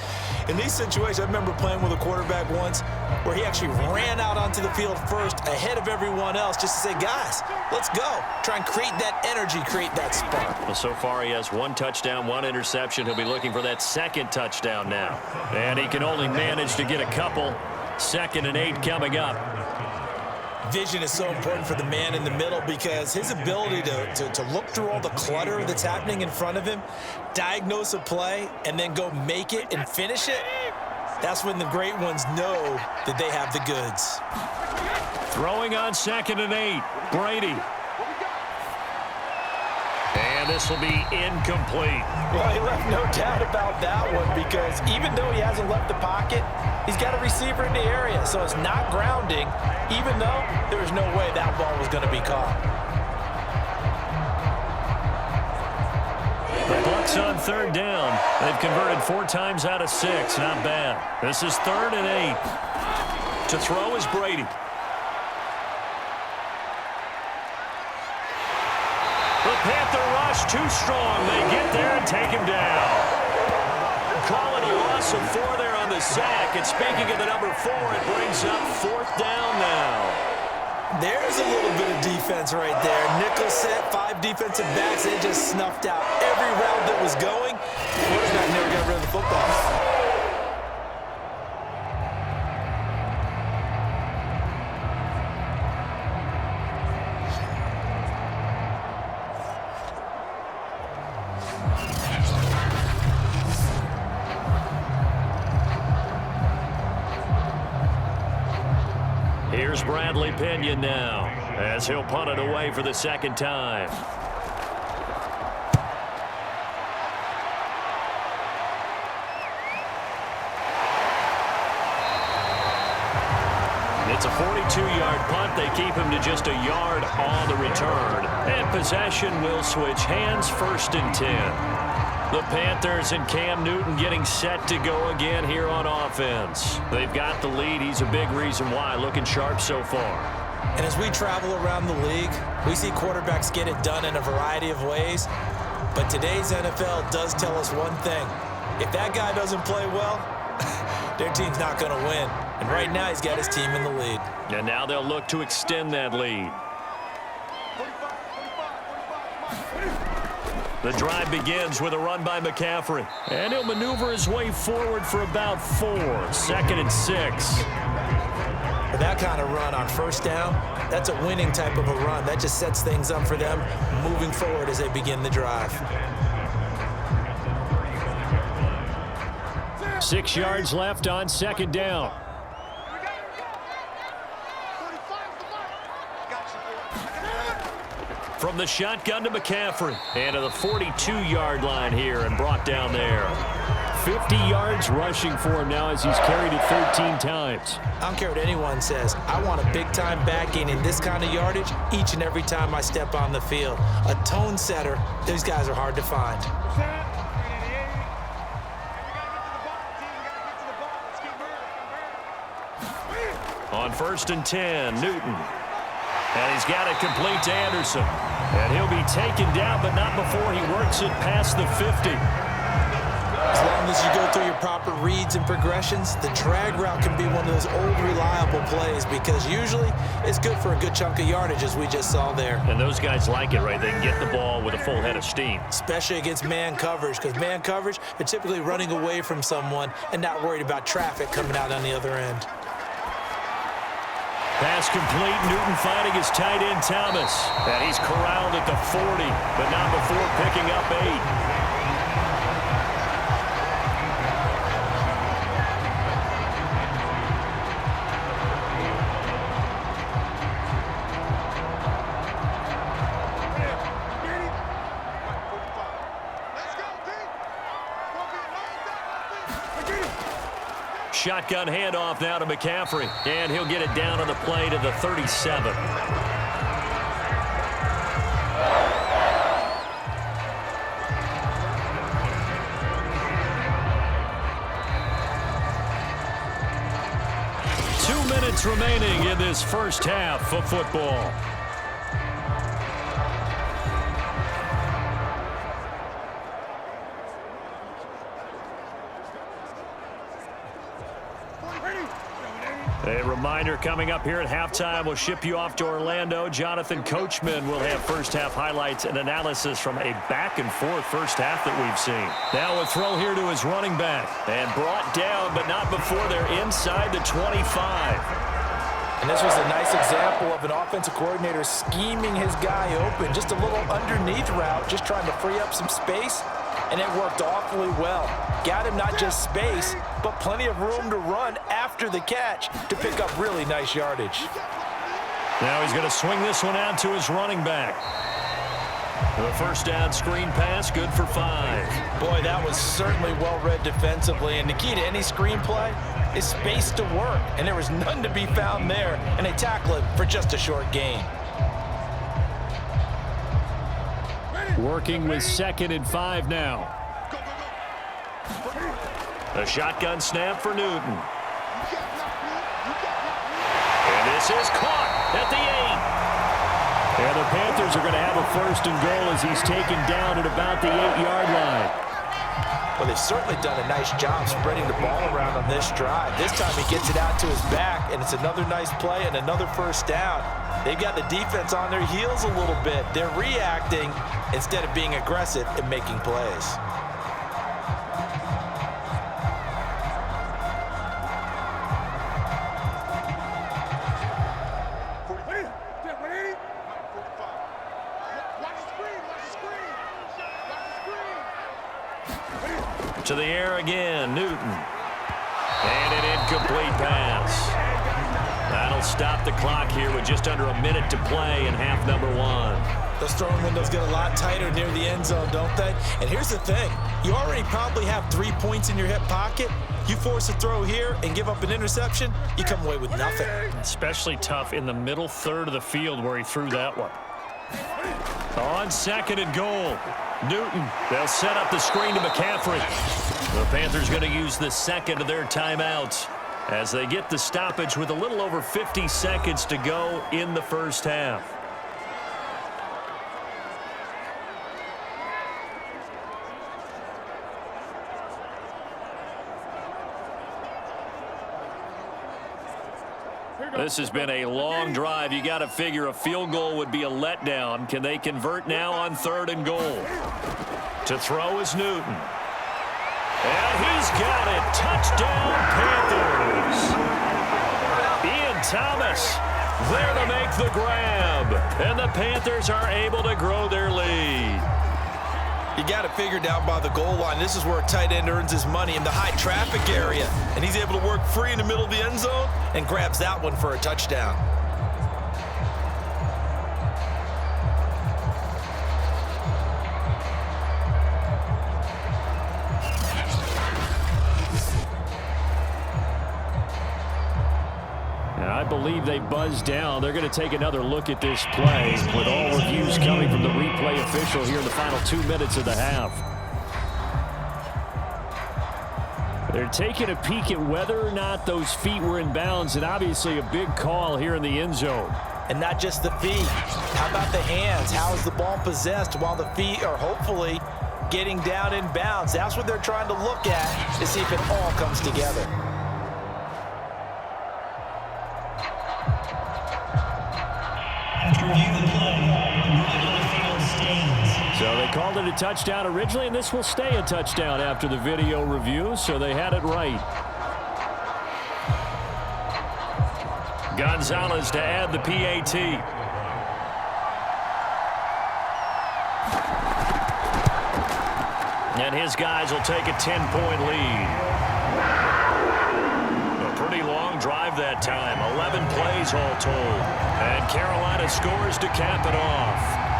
In these situations, I remember playing with a quarterback once where he actually ran out onto the field first ahead of everyone else just to say, guys, let's go. Try and create that energy, create that spark. Well, so far he has 1 touchdown, 1 interception. He'll be looking for that 2nd touchdown now. And he can only manage to get a couple. 2nd and 8 coming up. Vision is so important for the man in the middle because his ability to look through all the clutter that's happening in front of him, diagnose a play, and then go make it and finish it, that's when the great ones know that they have the goods. Throwing on 2nd and 8, Brady. And this will be incomplete. Well, he left no doubt about that one because even though he hasn't left the pocket, he's got a receiver in the area, so it's not grounding, even though there was no way that ball was going to be caught. The Bucs on 3rd down. They've converted 4 times out of 6. Not bad. This is 3rd and 8. To throw is Brady. The Panther rush too strong. They get there and take him down. Call it a loss of 4 there on the sack. And speaking of the number 4, it brings up 4th down now. There's a little bit of defense right there. Nickel set, 5 defensive backs. They just snuffed out every route that was going. The quarterback never got rid of the football. Here's Bradley Pinion now, as he'll punt it away for the 2nd time. It's a 42 2-yard punt. They keep him to just a yard on the return. And possession will switch hands, 1st and 10. The Panthers and Cam Newton getting set to go again here on offense. They've got the lead. He's a big reason why. Looking sharp so far. And as we travel around the league, we see quarterbacks get it done in a variety of ways. But today's NFL does tell us one thing. If that guy doesn't play well, their team's not going to win. And right now, he's got his team in the lead. And now they'll look to extend that lead. The drive begins with a run by McCaffrey. And he'll maneuver his way forward for about 4. 2nd and 6. For that kind of run on 1st down, that's a winning type of a run. That just sets things up for them moving forward as they begin the drive. 6 yards left on 2nd down. From the shotgun to McCaffrey. And to the 42-yard line here and brought down there. 50 yards rushing for him now as he's carried it 13 times. I don't care what anyone says. I want a big-time backing in this kind of yardage each and every time I step on the field. A tone setter, those guys are hard to find. On 1st and 10, Newton. And he's got it complete to Anderson. And he'll be taken down, but not before he works it past the 50. As long as you go through your proper reads and progressions, the drag route can be one of those old reliable plays because usually it's good for a good chunk of yardage as we just saw there. And those guys like it, right? They can get the ball with a full head of steam. Especially against man coverage because man coverage, they're typically running away from someone and not worried about traffic coming out on the other end. Pass complete. Newton finding his tight end, Thomas. And he's corralled at the 40, but not before picking up 8. Shotgun handoff now to McCaffrey. And he'll get it down on the play to the 37. Minutes remaining in this first half of football. A reminder coming up here at halftime. We'll ship you off to Orlando. Jonathan Coachman will have first-half highlights and analysis from a back-and-forth first half that we've seen. Now a throw here to his running back. And brought down, but not before they're inside the 25. And this was a nice example of an offensive coordinator scheming his guy open. Just a little underneath route, just trying to free up some space. And it worked awfully well. Got him not just space, but plenty of room to run after the catch to pick up really nice yardage. Now he's going to swing this one out to his running back. The first down screen pass, good for 5. Boy, that was certainly well-read defensively. And the key to any screen play is space to work. And there was none to be found there. And they tackle it for just a short gain. Working with 2nd and 5 now. A shotgun snap for Newton. And this is caught at the 8. And the Panthers are going to have a 1st and goal as he's taken down at about the 8-yard line. Well, they've certainly done a nice job spreading the ball around on this drive. This time he gets it out to his back, and it's another nice play and another first down. They've got the defense on their heels a little bit. They're reacting instead of being aggressive and making plays. To the air again, Newton. And an incomplete pass. That'll stop the clock here with just under a minute to play in half number 1. Those throwing windows get a lot tighter near the end zone, don't they? And here's the thing. You already probably have 3 points in your hip pocket. You force a throw here and give up an interception, you come away with nothing. Especially tough in the middle third of the field where he threw that one. On 2nd and goal. Newton, they'll set up the screen to McCaffrey. The Panthers going to use the second of their timeouts as they get the stoppage with a little over 50 seconds to go in the first half. This has been a long drive. You got to figure a field goal would be a letdown. Can they convert now on 3rd and goal? To throw is Newton. And he's got it. Touchdown, Panthers. Ian Thomas there to make the grab. And the Panthers are able to grow their lead. You got it figured out by the goal line. This is where a tight end earns his money, in the high traffic area. And he's able to work free in the middle of the end zone and grabs that one for a touchdown. I believe they buzzed down. They're going to take another look at this play with all reviews coming from the replay official here in the final 2 minutes of the half. They're taking a peek at whether or not those feet were in bounds, and obviously a big call here in the end zone. And not just the feet. How about the hands? How is the ball possessed while the feet are hopefully getting down in bounds? That's what they're trying to look at to see if it all comes together. So they called it a touchdown originally, and this will stay a touchdown after the video review, so they had it right. Gonzalez to add the PAT. And his guys will take a 10-point lead. A pretty long drive that time, 11 plays all told. And Carolina scores to cap it off.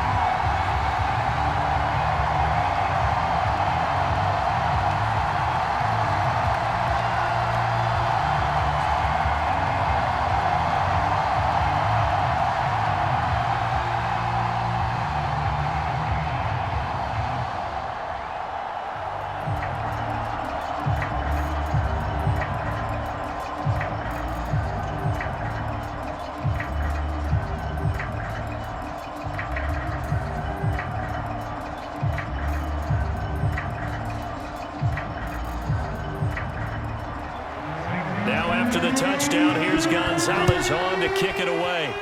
The touchdown. Here's Gonzalez on to kick it away.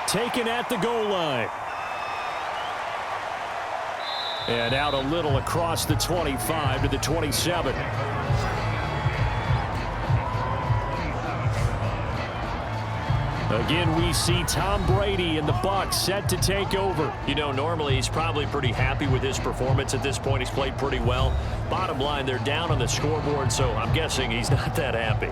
Taken at the goal line. And out a little across the 25 to the 27. Again, we see Tom Brady and the Bucs set to take over. You know, normally he's probably pretty happy with his performance at this point. He's played pretty well. Bottom line, they're down on the scoreboard, so I'm guessing he's not that happy.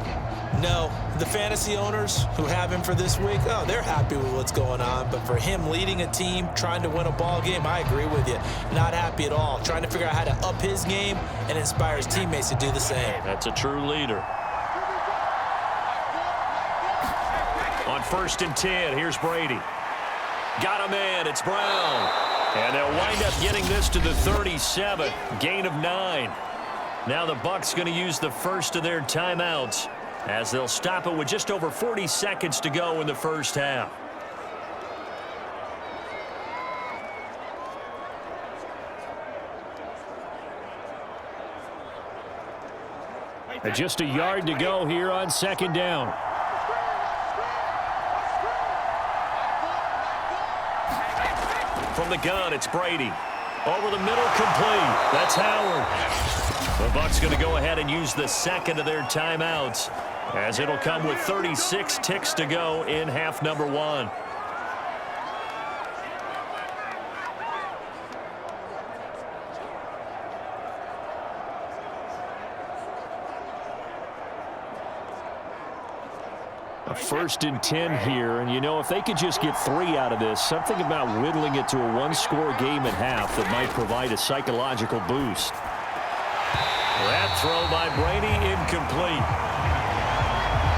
No, the fantasy owners who have him for this week, oh, they're happy with what's going on. But for him leading a team, trying to win a ball game, I agree with you. Not happy at all. Trying to figure out how to up his game and inspire his teammates to do the same. That's a true leader. On 1st and 10, here's Brady. Got him in. It's Brown. And they'll wind up getting this to the 37. Gain of 9. Now the Bucs going to use the first of their timeouts as they'll stop it with just over 40 seconds to go in the first half. Just a yard to go here on 2nd down. From the gun, it's Brady. Over the middle, complete. That's Howard. The Bucs going to go ahead and use the second of their timeouts as it'll come with 36 ticks to go in half number 1. A 1st and 10 here, and you know, if they could just get 3 out of this, something about whittling it to a one-score game at half that might provide a psychological boost. That throw by Brady incomplete.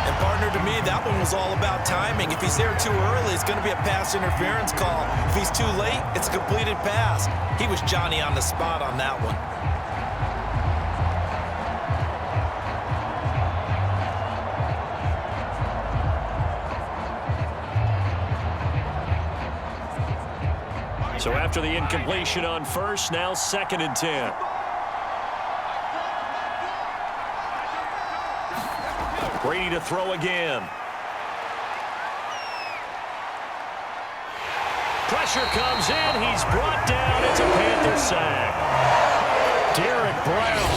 And partner, to me, that one was all about timing. If he's there too early, it's going to be a pass interference call. If he's too late, it's a completed pass. He was Johnny on the spot on that one. So after the incompletion on first, now 2nd and 10. Brady to throw again. Pressure comes in. He's brought down. It's a Panther sack. Derek Brown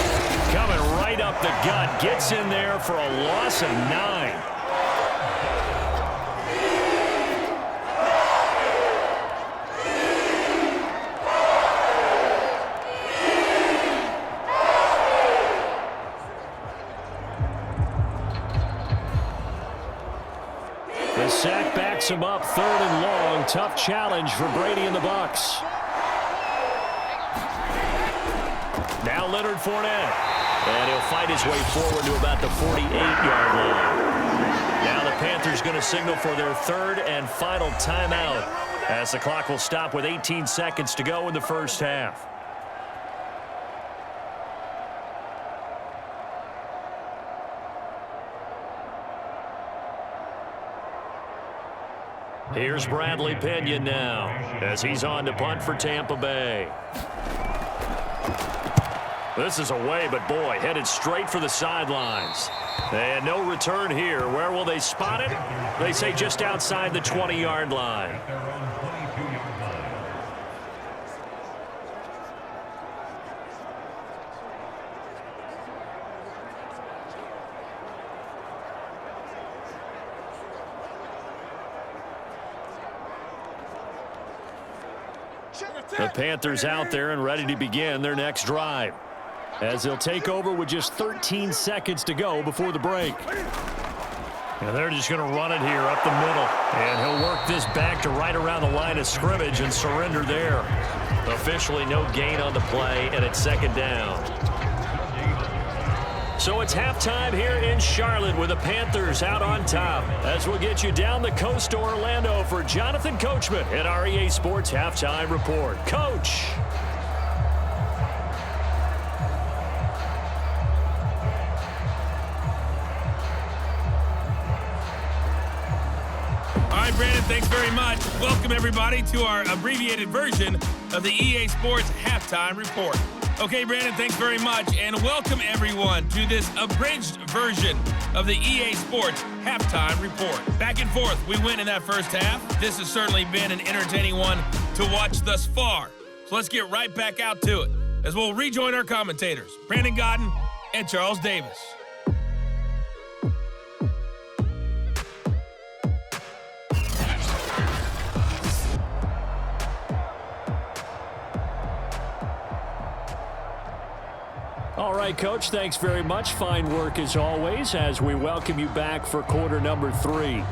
coming right up the gut. Gets in there for a loss of 9. The sack backs him up, 3rd and long. Tough challenge for Brady and the Bucs. Now Leonard Fournette. And he'll fight his way forward to about the 48-yard line. Now the Panthers going to signal for their 3rd and final timeout as the clock will stop with 18 seconds to go in the first half. Here's Bradley Pinion now as he's on to punt for Tampa Bay. This is away, but boy, headed straight for the sidelines. And no return here. Where will they spot it? They say just outside the 20-yard line. The Panthers out there and ready to begin their next drive, as they'll take over with just 13 seconds to go before the break. And they're just going to run it here up the middle. And he'll work this back to right around the line of scrimmage and surrender there. Officially no gain on the play, and it's 2nd down. So it's halftime here in Charlotte with the Panthers out on top. As we'll get you down the coast to Orlando for Jonathan Coachman at our EA Sports Halftime Report. Coach. All right, Brandon, thanks very much. Welcome, everybody, to our abbreviated version of the EA Sports Halftime Report. Okay, Brandon, thanks very much, and welcome, everyone, to this abridged version of the EA Sports Halftime Report. Back and forth, we win in that first half. This has certainly been an entertaining one to watch thus far. So let's get right back out to it, as we'll rejoin our commentators, Brandon Godwin and Charles Davis. All right, Coach, thanks very much. Fine work as always as we welcome you back for quarter number 3.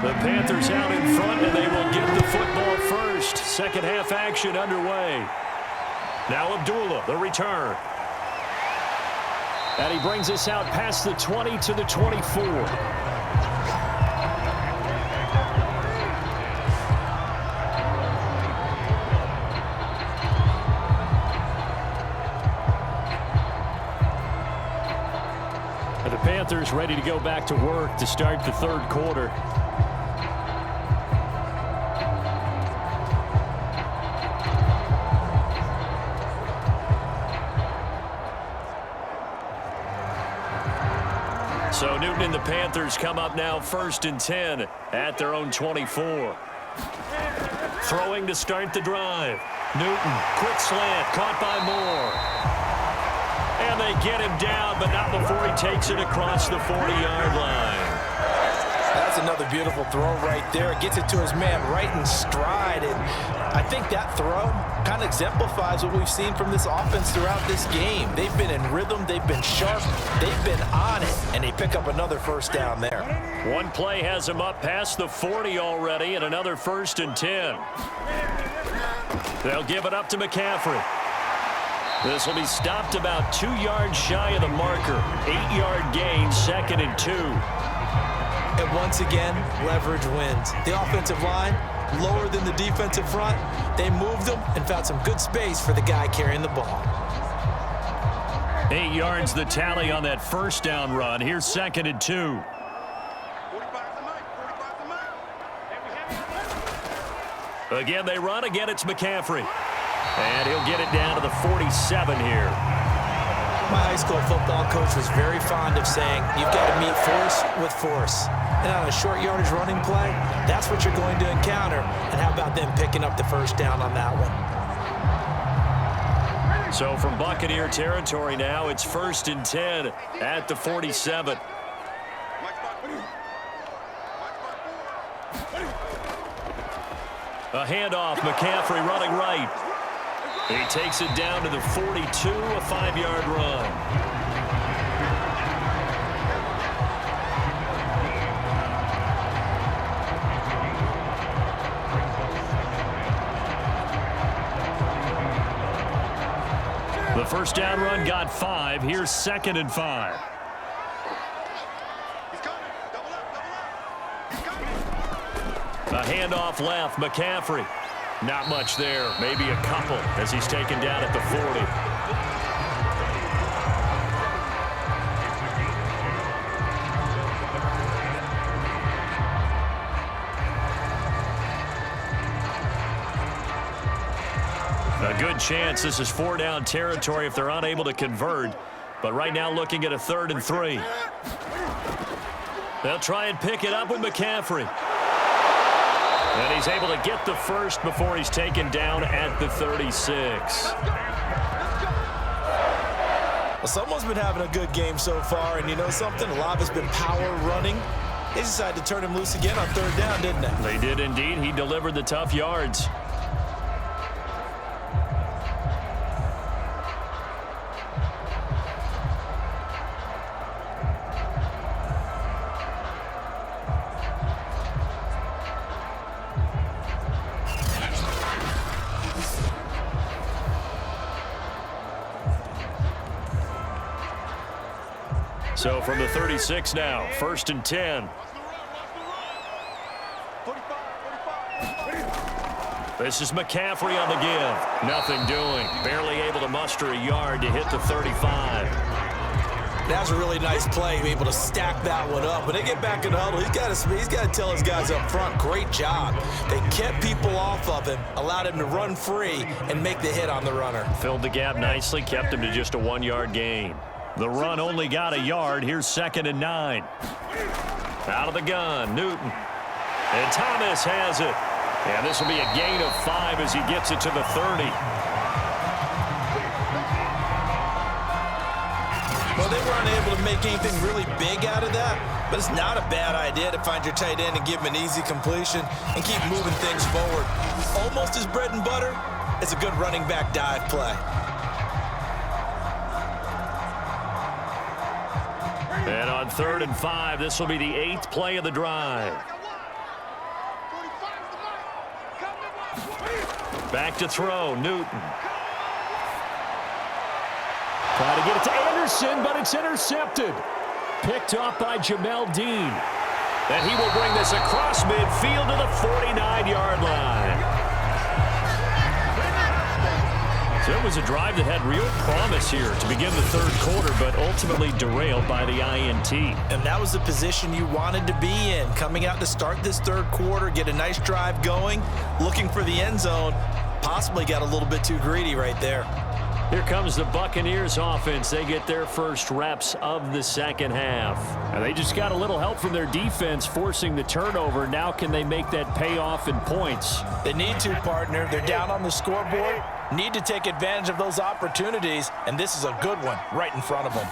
The Panthers out in front, and they will get the football first. Second half action underway. Now Abdullah, the return. And he brings us out past the 20 to the 24. And the Panthers ready to go back to work to start the 3rd quarter. So Newton and the Panthers come up now 1st and 10 at their own 24. Throwing to start the drive. Newton, quick slant, caught by Moore. And And they get him down, but not before he takes it across the 40-yard line. That's another beautiful throw right there. Gets it to his man right in stride. And I think that throw kind of exemplifies what we've seen from this offense throughout this game. They've been in rhythm. They've been sharp. They've been on it. And they pick up another first down there. One play has him up past the 40 already, and another 1st and 10. They'll give it up to McCaffrey. This will be stopped about 2 yards shy of the marker. 8-yard gain, 2nd and 2. And once again, leverage wins. The offensive line, lower than the defensive front. They moved them and found some good space for the guy carrying the ball. 8 yards the tally on that first down run. Here's 2nd and 2. Again, they run. Again, it's McCaffrey. And he'll get it down to the 47 here. My high school football coach was very fond of saying, you've got to meet force with force. And on a short yardage running play, that's what you're going to encounter. And how about them picking up the first down on that one? So from Buccaneer territory now, it's 1st and 10 at the 47. A handoff, McCaffrey running right. He takes it down to the 42, a 5-yard run. The first down run got 5. Here's 2nd and 5. A handoff left, McCaffrey. Not much there, maybe a couple as he's taken down at the 40. A good chance this is 4-down territory if they're unable to convert. But right now looking at a 3rd and 3. They'll try and pick it up with McCaffrey. And he's able to get the first before he's taken down at the 36. Well, someone's been having a good game so far, and you know something? A lot of it's been power running. They decided to turn him loose again on 3rd down, didn't they? They did indeed. He delivered the tough yards. So from the 36 now, 1st and 10. This is McCaffrey on the give. Nothing doing. Barely able to muster a yard to hit the 35. That was a really nice play, able to stack that one up. When they get back in the huddle, he's got to tell his guys up front, great job. They kept people off of him, allowed him to run free and make the hit on the runner. Filled the gap nicely, kept him to just a 1-yard gain. The run only got a yard. Here's 2nd and 9. Out of the gun, Newton. And Thomas has it. And this will be a gain of 5 as he gets it to the 30. Well, they weren't able to make anything really big out of that, but it's not a bad idea to find your tight end and give him an easy completion and keep moving things forward. Almost his bread and butter. It's a good running back dive play. And on 3rd and 5, this will be the 8th play of the drive. Back to throw, Newton. Trying to get it to Anderson, but it's intercepted. Picked off by Jamel Dean. And he will bring this across midfield to the 49-yard line. So it was a drive that had real promise here to begin the 3rd quarter, but ultimately derailed by the INT. And that was the position you wanted to be in, coming out to start this 3rd quarter, get a nice drive going, looking for the end zone. Possibly got a little bit too greedy right there. Here comes the Buccaneers offense. They get their first reps of the second half. And they just got a little help from their defense forcing the turnover. Now can they make that pay off in points? They need to, partner. They're down on the scoreboard. Need to take advantage of those opportunities, and this is a good one right in front of them.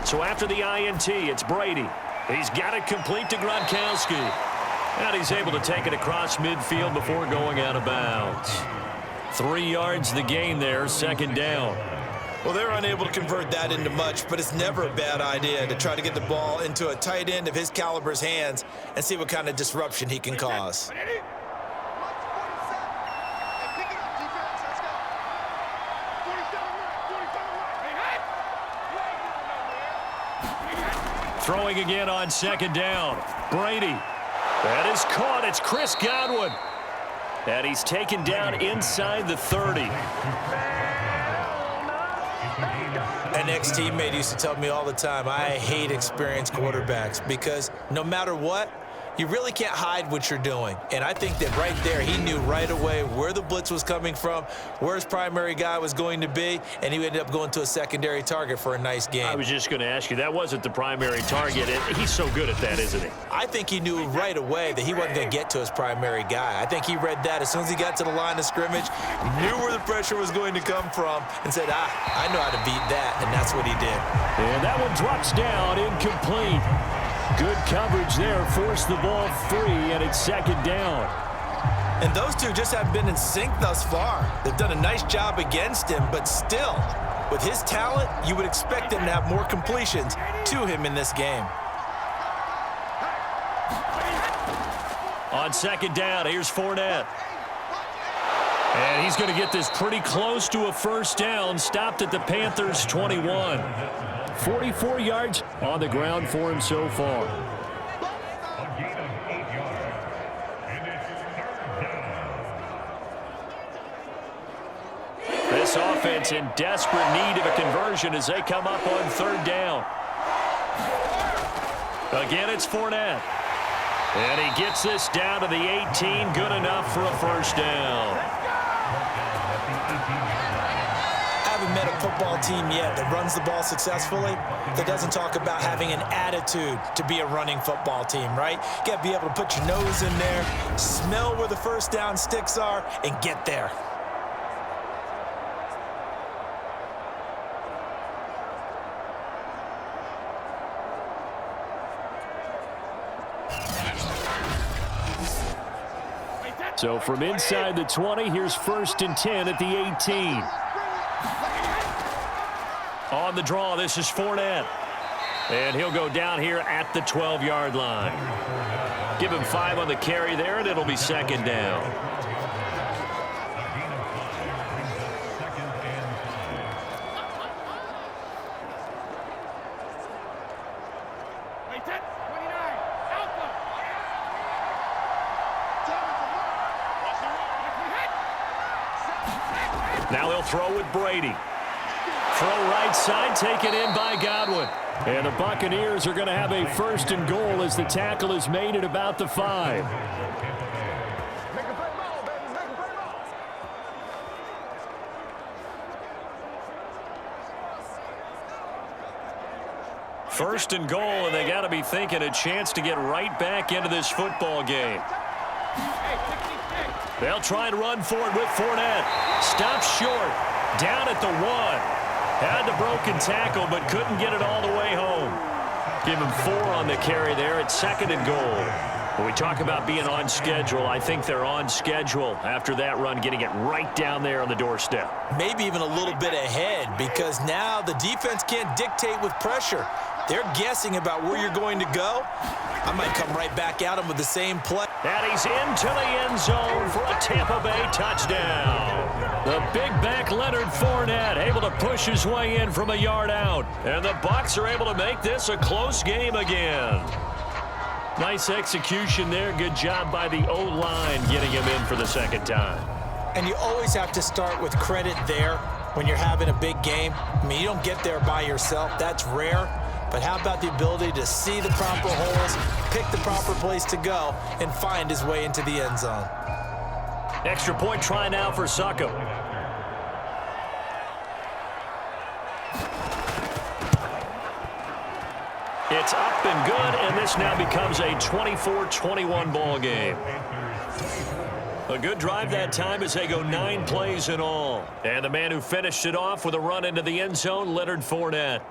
So after the INT, it's Brady. He's got it complete to Gronkowski. And he's able to take it across midfield before going out of bounds. 3 yards the gain there, second down. Well, they're unable to convert that into much, but it's never a bad idea to try to get the ball into a tight end of his caliber's hands and see what kind of disruption he can cause. Throwing again on second down. Brady. That is caught. It's Chris Godwin. And he's taken down inside the 30. An ex-teammate used to tell me all the time, I hate experienced quarterbacks because no matter what, you really can't hide what you're doing. And I think that right there, he knew right away where the blitz was coming from, where his primary guy was going to be, and he ended up going to a secondary target for a nice game. I was just going to ask you, that wasn't the primary target. He's so good at that, isn't he? I think he knew right away that he wasn't going to get to his primary guy. I think he read that as soon as he got to the line of scrimmage, knew where the pressure was going to come from, and said, I know how to beat that, and that's what he did. And that one drops down, incomplete. Good coverage there, forced the ball free, and it's second down. And those two just have been in sync thus far. They've done a nice job against him, but still, with his talent, you would expect him to have more completions to him in this game. On second down, here's Fournette. And he's going to get this pretty close to a first down, stopped at the Panthers' 21. 44 yards on the ground for him so far. A gain of 8 yards. And it's third down. This offense in desperate need of a conversion as they come up on third down. Again, it's Fournette. And he gets this down to the 18, good enough for a first down. I haven't met a football team yet that runs the ball successfully that doesn't talk about having an attitude to be a running football team, right? You got to be able to put your nose in there, smell where the first down sticks are, and get there. So from inside the 20, here's first and 10 at the 18. On the draw, this is Fournette. And he'll go down here at the 12-yard line. Give him 5 on the carry there, and it'll be second down. Now he'll throw with Brady. Throw right side, taken in by Godwin. And the Buccaneers are going to have a first and goal as the tackle is made at about the 5. First and goal, and they got to be thinking a chance to get right back into this football game. They'll try and run for it with Fournette. Stops short. Down at the 1. Had the broken tackle, but couldn't get it all the way home. Give him 4 on the carry there at second and goal. When we talk about being on schedule, I think they're on schedule after that run, getting it right down there on the doorstep. Maybe even a little bit ahead because now the defense can't dictate with pressure. They're guessing about where you're going to go. I might come right back at him with the same play. And he's into the end zone for a Tampa Bay touchdown. The big back Leonard Fournette able to push his way in from a yard out. And the Bucs are able to make this a close game again. Nice execution there. Good job by the O-line getting him in for the second time. And you always have to start with credit there when you're having a big game. I mean, you don't get there by yourself. That's rare. But how about the ability to see the proper holes, pick the proper place to go, and find his way into the end zone? Extra point try now for Succo. It's up and good, and this now becomes a 24-21 ball game. A good drive that time as they go 9 plays in all. And the man who finished it off with a run into the end zone, Leonard Fournette.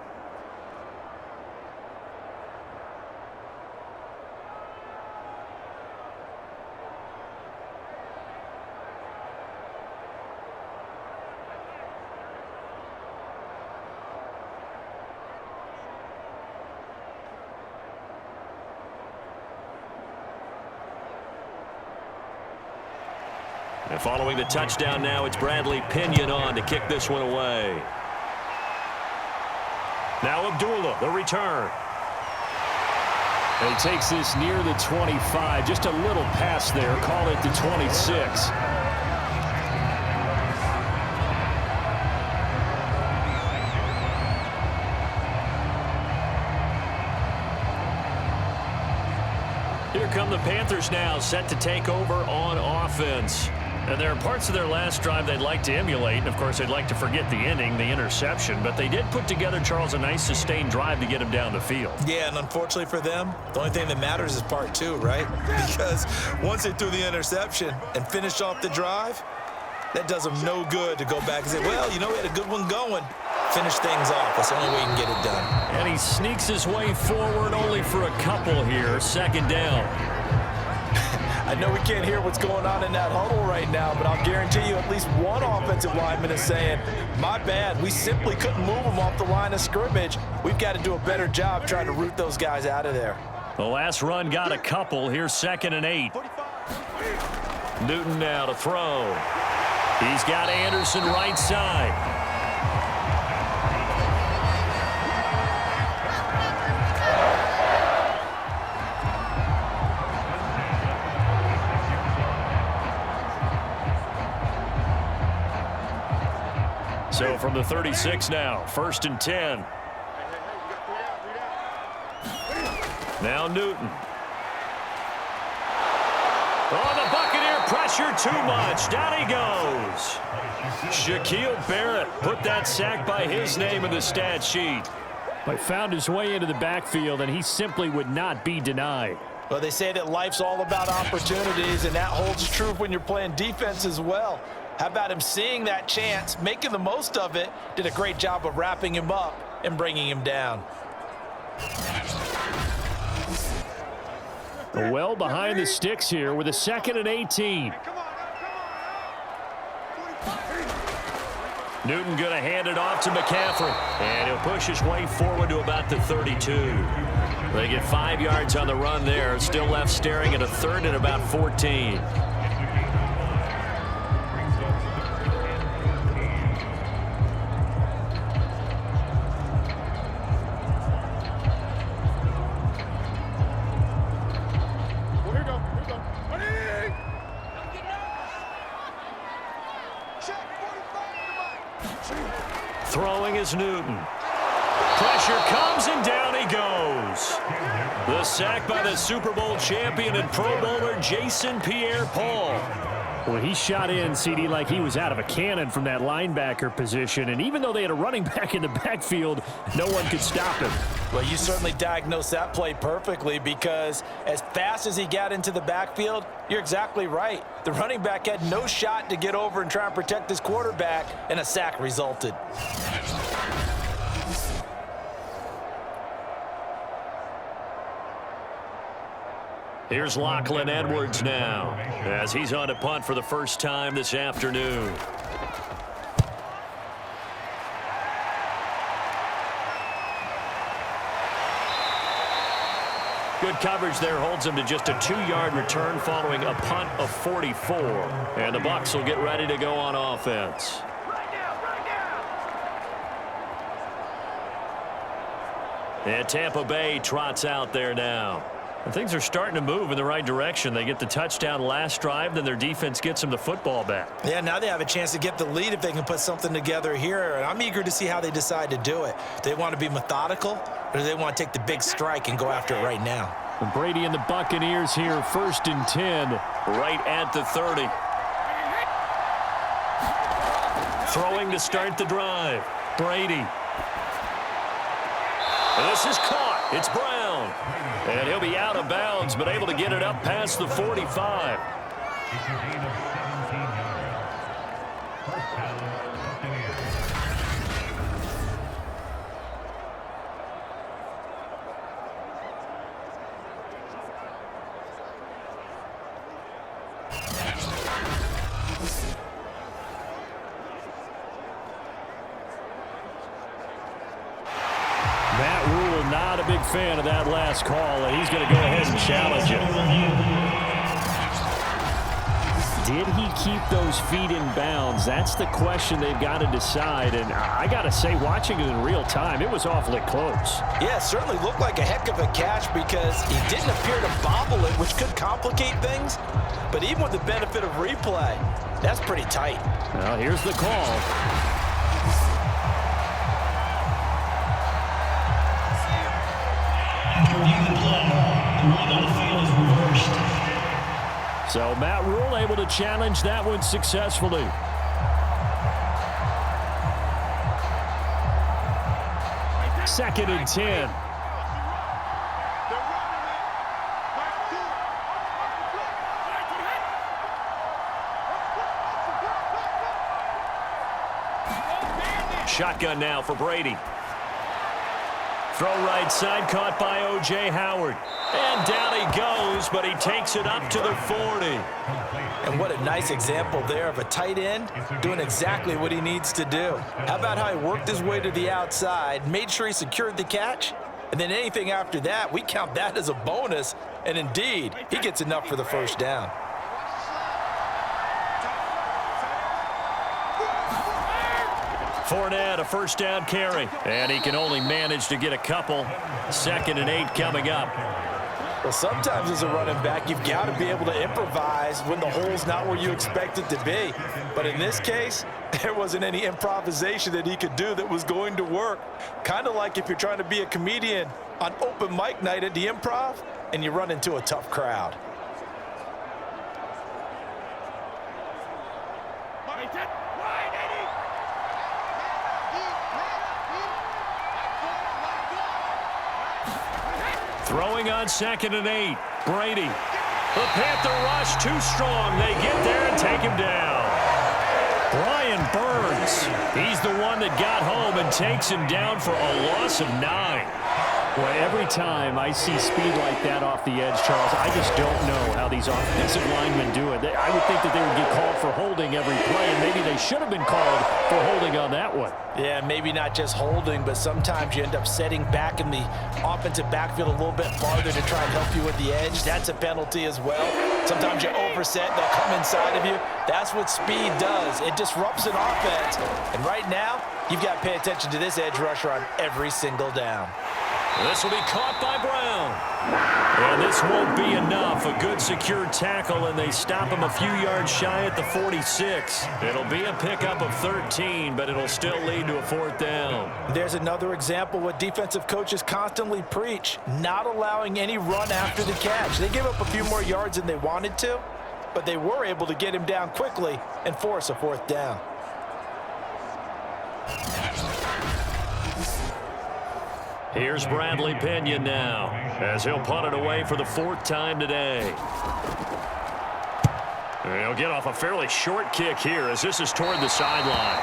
And following the touchdown now, it's Bradley Pinion on to kick this one away. Now Abdullah, the return. And he takes this near the 25. Just a little pass there. Call it the 26. Here come the Panthers now, set to take over on offense. And there are parts of their last drive they'd like to emulate. And, of course, they'd like to forget the ending, the interception. But they did put together, Charles, a nice sustained drive to get him down the field. Yeah, and unfortunately for them, the only thing that matters is part 2, right? Because once they threw the interception and finished off the drive, that does them no good to go back and say, well, you know, we had a good one going. Finish things off. That's the only way you can get it done. And he sneaks his way forward only for a couple here. Second down. I know we can't hear what's going on in that huddle right now, but I'll guarantee you at least one offensive lineman is saying, my bad, we simply couldn't move them off the line of scrimmage. We've got to do a better job trying to root those guys out of there. The last run got a couple. Here's 2nd and 8. Newton now to throw. He's got Anderson right side. So from the 36 now, 1st and 10. Now Newton. Oh, the Buccaneer pressure too much. Down he goes. Shaquille Barrett put that sack by his name in the stat sheet. But found his way into the backfield, and he simply would not be denied. Well, they say that life's all about opportunities, and that holds true when you're playing defense as well. How about him seeing that chance, making the most of it, did a great job of wrapping him up and bringing him down. Well behind the sticks here with a 2nd and 18. Newton going to hand it off to McCaffrey. And he'll push his way forward to about the 32. They get 5 yards on the run there. Still left staring at a 3rd and about 14. Throwing is Newton. Pressure comes and down he goes. The sack by the Super Bowl champion and Pro Bowler Jason Pierre-Paul. Well, he shot in, CD, like he was out of a cannon from that linebacker position. And even though they had a running back in the backfield, no one could stop him. Well, you certainly diagnosed that play perfectly because as fast as he got into the backfield, you're exactly right. The running back had no shot to get over and try and protect his quarterback, and a sack resulted. Here's Lachlan Edwards now as he's on to punt for the first time this afternoon. Good coverage there holds him to just a 2-yard return following a punt of 44. And the Bucs will get ready to go on offense. And Tampa Bay trots out there now. And things are starting to move in the right direction. They get the touchdown last drive, then their defense gets them the football back. Yeah, now they have a chance to get the lead if they can put something together here. And I'm eager to see how they decide to do it. Do they want to be methodical, or do they want to take the big strike and go after it right now? And Brady and the Buccaneers here, 1st and 10, right at the 30. Throwing to start the drive. Brady. This is caught. It's Brown. And he'll be out of bounds, but able to get it up past the 45. It's a gain of 17 yards. First down, Buccaneers. Matt Rule not a big fan of that last call, and he's going to go ahead and challenge it. Did he keep those feet in bounds? That's the question they've got to decide, and I got to say, watching it in real time, it was awfully close. Yeah, it certainly looked like a heck of a catch because he didn't appear to bobble it, which could complicate things. But even with the benefit of replay, that's pretty tight. Well, here's the call. So Matt Rule able to challenge that one successfully. Second and 10. Shotgun now for Brady. Throw right side, caught by O.J. Howard. And down he goes, but he takes it up to the 40. And what a nice example there of a tight end doing exactly what he needs to do. How about how he worked his way to the outside, made sure he secured the catch, and then anything after that, we count that as a bonus. And indeed, he gets enough for the first down. Fournette, a first down carry. And he can only manage to get a couple. Second and 8 coming up. Well, sometimes as a running back, you've got to be able to improvise when the hole's not where you expect it to be. But in this case, there wasn't any improvisation that he could do that was going to work. Kind of like if you're trying to be a comedian on open mic night at the Improv and you run into a tough crowd. Throwing on second and 8. Brady. The Panther rush too strong. They get there and take him down. Brian Burns. He's the one that got home and takes him down for a loss of 9. Well, every time I see speed like that off the edge, Charles, I just don't know how these offensive linemen do it. I would think that they would get called for holding every play, and maybe they should have been called for holding on that one. Yeah, maybe not just holding, but sometimes you end up setting back in the offensive backfield a little bit farther to try and help you with the edge. That's a penalty as well. Sometimes you overset, they'll come inside of you. That's what speed does. It disrupts an offense. And right now, you've got to pay attention to this edge rusher on every single down. This will be caught by Brown. And this won't be enough. A good secure tackle, and they stop him a few yards shy at the 46. It'll be a pickup of 13, but it'll still lead to a fourth down. There's another example what defensive coaches constantly preach, not allowing any run after the catch. They gave up a few more yards than they wanted to, but they were able to get him down quickly and force a fourth down. Here's Bradley Pena now, as he'll punt it away for the 4th time today. He'll get off a fairly short kick here as this is toward the sideline.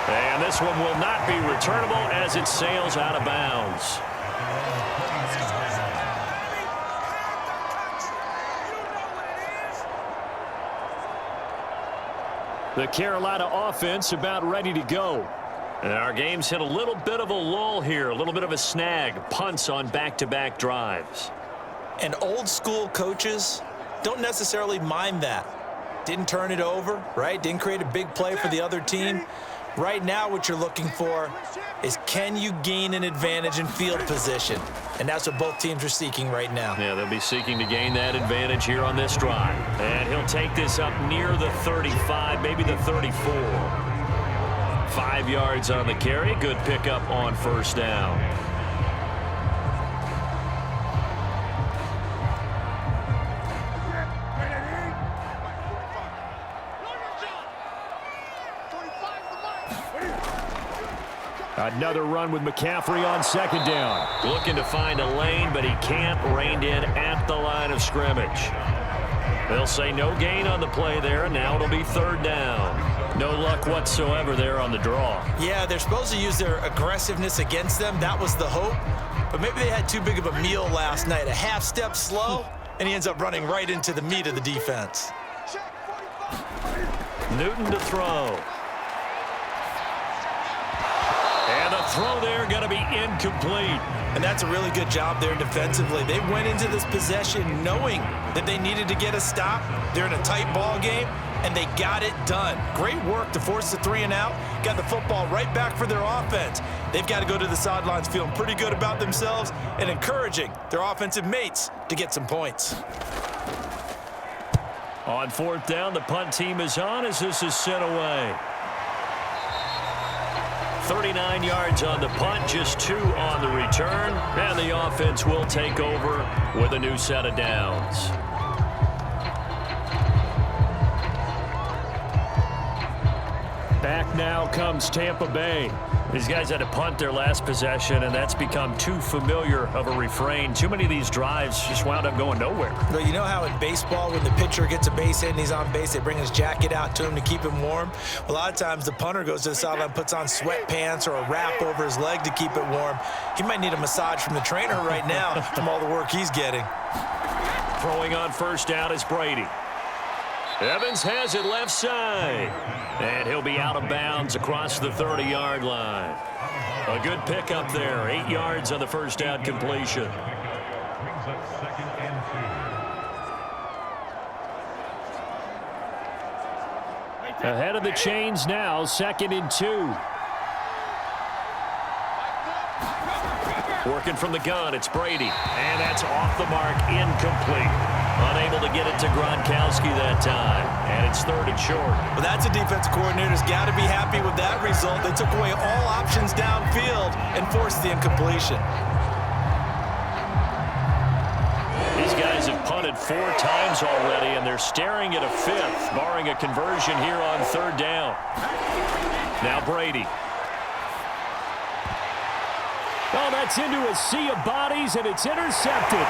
And this one will not be returnable as it sails out of bounds. The Carolina offense about ready to go. And our game's hit a little bit of a lull here, a little bit of a snag. Punts on back-to-back drives. And old school coaches don't necessarily mind that. Didn't turn it over, right? Didn't create a big play for the other team. Right now what you're looking for is can you gain an advantage in field position? And that's what both teams are seeking right now. Yeah, they'll be seeking to gain that advantage here on this drive. And he'll take this up near the 35, maybe the 34. 5 yards on the carry. Good pickup on first down. Another run with McCaffrey on second down. Looking to find a lane, but he can't. Reined in at the line of scrimmage. They'll say no gain on the play there, and now it'll be third down. No luck whatsoever there on the draw. Yeah, they're supposed to use their aggressiveness against them. That was the hope. But maybe they had too big of a meal last night. A half step slow, and he ends up running right into the meat of the defense. Newton to throw. And the throw there going to be incomplete. And that's a really good job there defensively. They went into this possession knowing that they needed to get a stop. They're in a tight ball game, and they got it done. Great work to force the 3 and out. Got the football right back for their offense. They've got to go to the sidelines feeling pretty good about themselves and encouraging their offensive mates to get some points. On fourth down, the punt team is on as this is sent away. 39 yards on the punt, just 2 on the return, and the offense will take over with a new set of downs. Back now comes Tampa Bay. These guys had to punt their last possession, and that's become too familiar of a refrain. Too many of these drives just wound up going nowhere. But you know how in baseball, when the pitcher gets a base hit and he's on base, they bring his jacket out to him to keep him warm? A lot of times the punter goes to the sideline, puts on sweatpants or a wrap over his leg to keep it warm. He might need a massage from the trainer right now from all the work he's getting. Throwing on first down is Brady. Evans has it left side. And he'll be out of bounds across the 30-yard line. A good pickup there. 8 yards on the first down completion. Brings up 2nd and 2. Ahead of the chains now, 2nd and 2. Working from the gun, it's Brady. And that's off the mark, incomplete. Unable to get it to Gronkowski that time. And it's 3rd and short. Well, that's a defensive coordinator's got to be happy with that result. They took away all options downfield and forced the incompletion. These guys have punted 4 times already, and they're staring at a 5th, barring a conversion here on 3rd down. Now Brady. Oh, that's into a sea of bodies, and it's intercepted.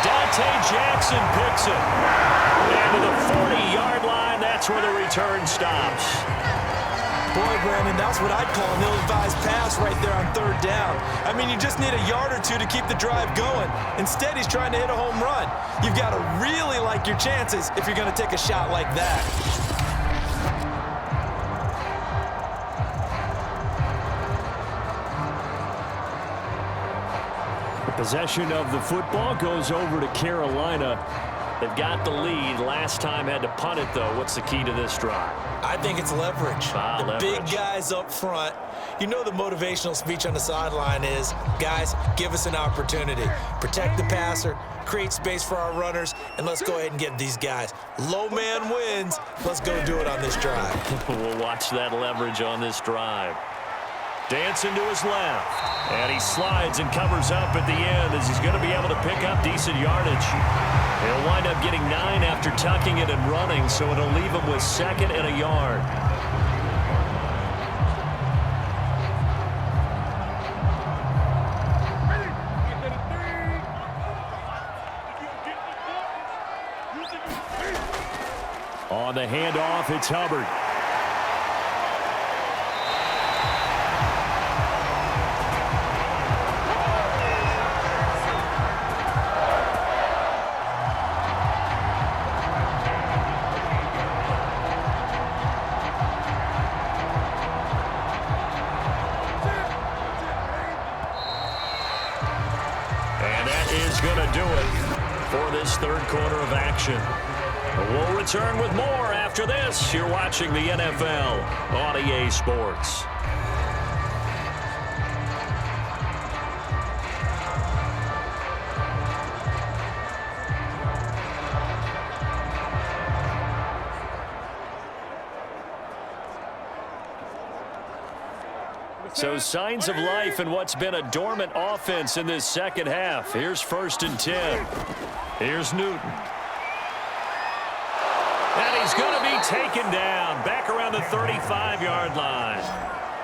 Dante Jackson picks it. And to the 40-yard line, that's where the return stops. Boy, Brandon, that's what I'd call an ill-advised pass right there on 3rd down. I mean, you just need a yard or 2 to keep the drive going. Instead, he's trying to hit a home run. You've got to really like your chances if you're going to take a shot like that. Possession of the football goes over to Carolina. They've got the lead. Last time had to punt it, though. What's the key to this drive? I think it's leverage. Leverage. Big guys up front. You know the motivational speech on the sideline is, guys, give us an opportunity. Protect the passer, create space for our runners, and let's go ahead and get these guys. Low man wins. Let's go do it on this drive. We'll watch that leverage on this drive. Dancing to his left. And he slides and covers up at the end as he's going to be able to pick up decent yardage. He'll wind up getting 9 after tucking it and running, so it'll leave him with 2nd and a yard. On the handoff, it's Hubbard. Third quarter of action. We'll return with more after this. You're watching the NFL on EA Sports. So signs of life in what's been a dormant offense in this second half. Here's 1st and 10. Here's Newton. And he's going to be taken down back around the 35-yard line.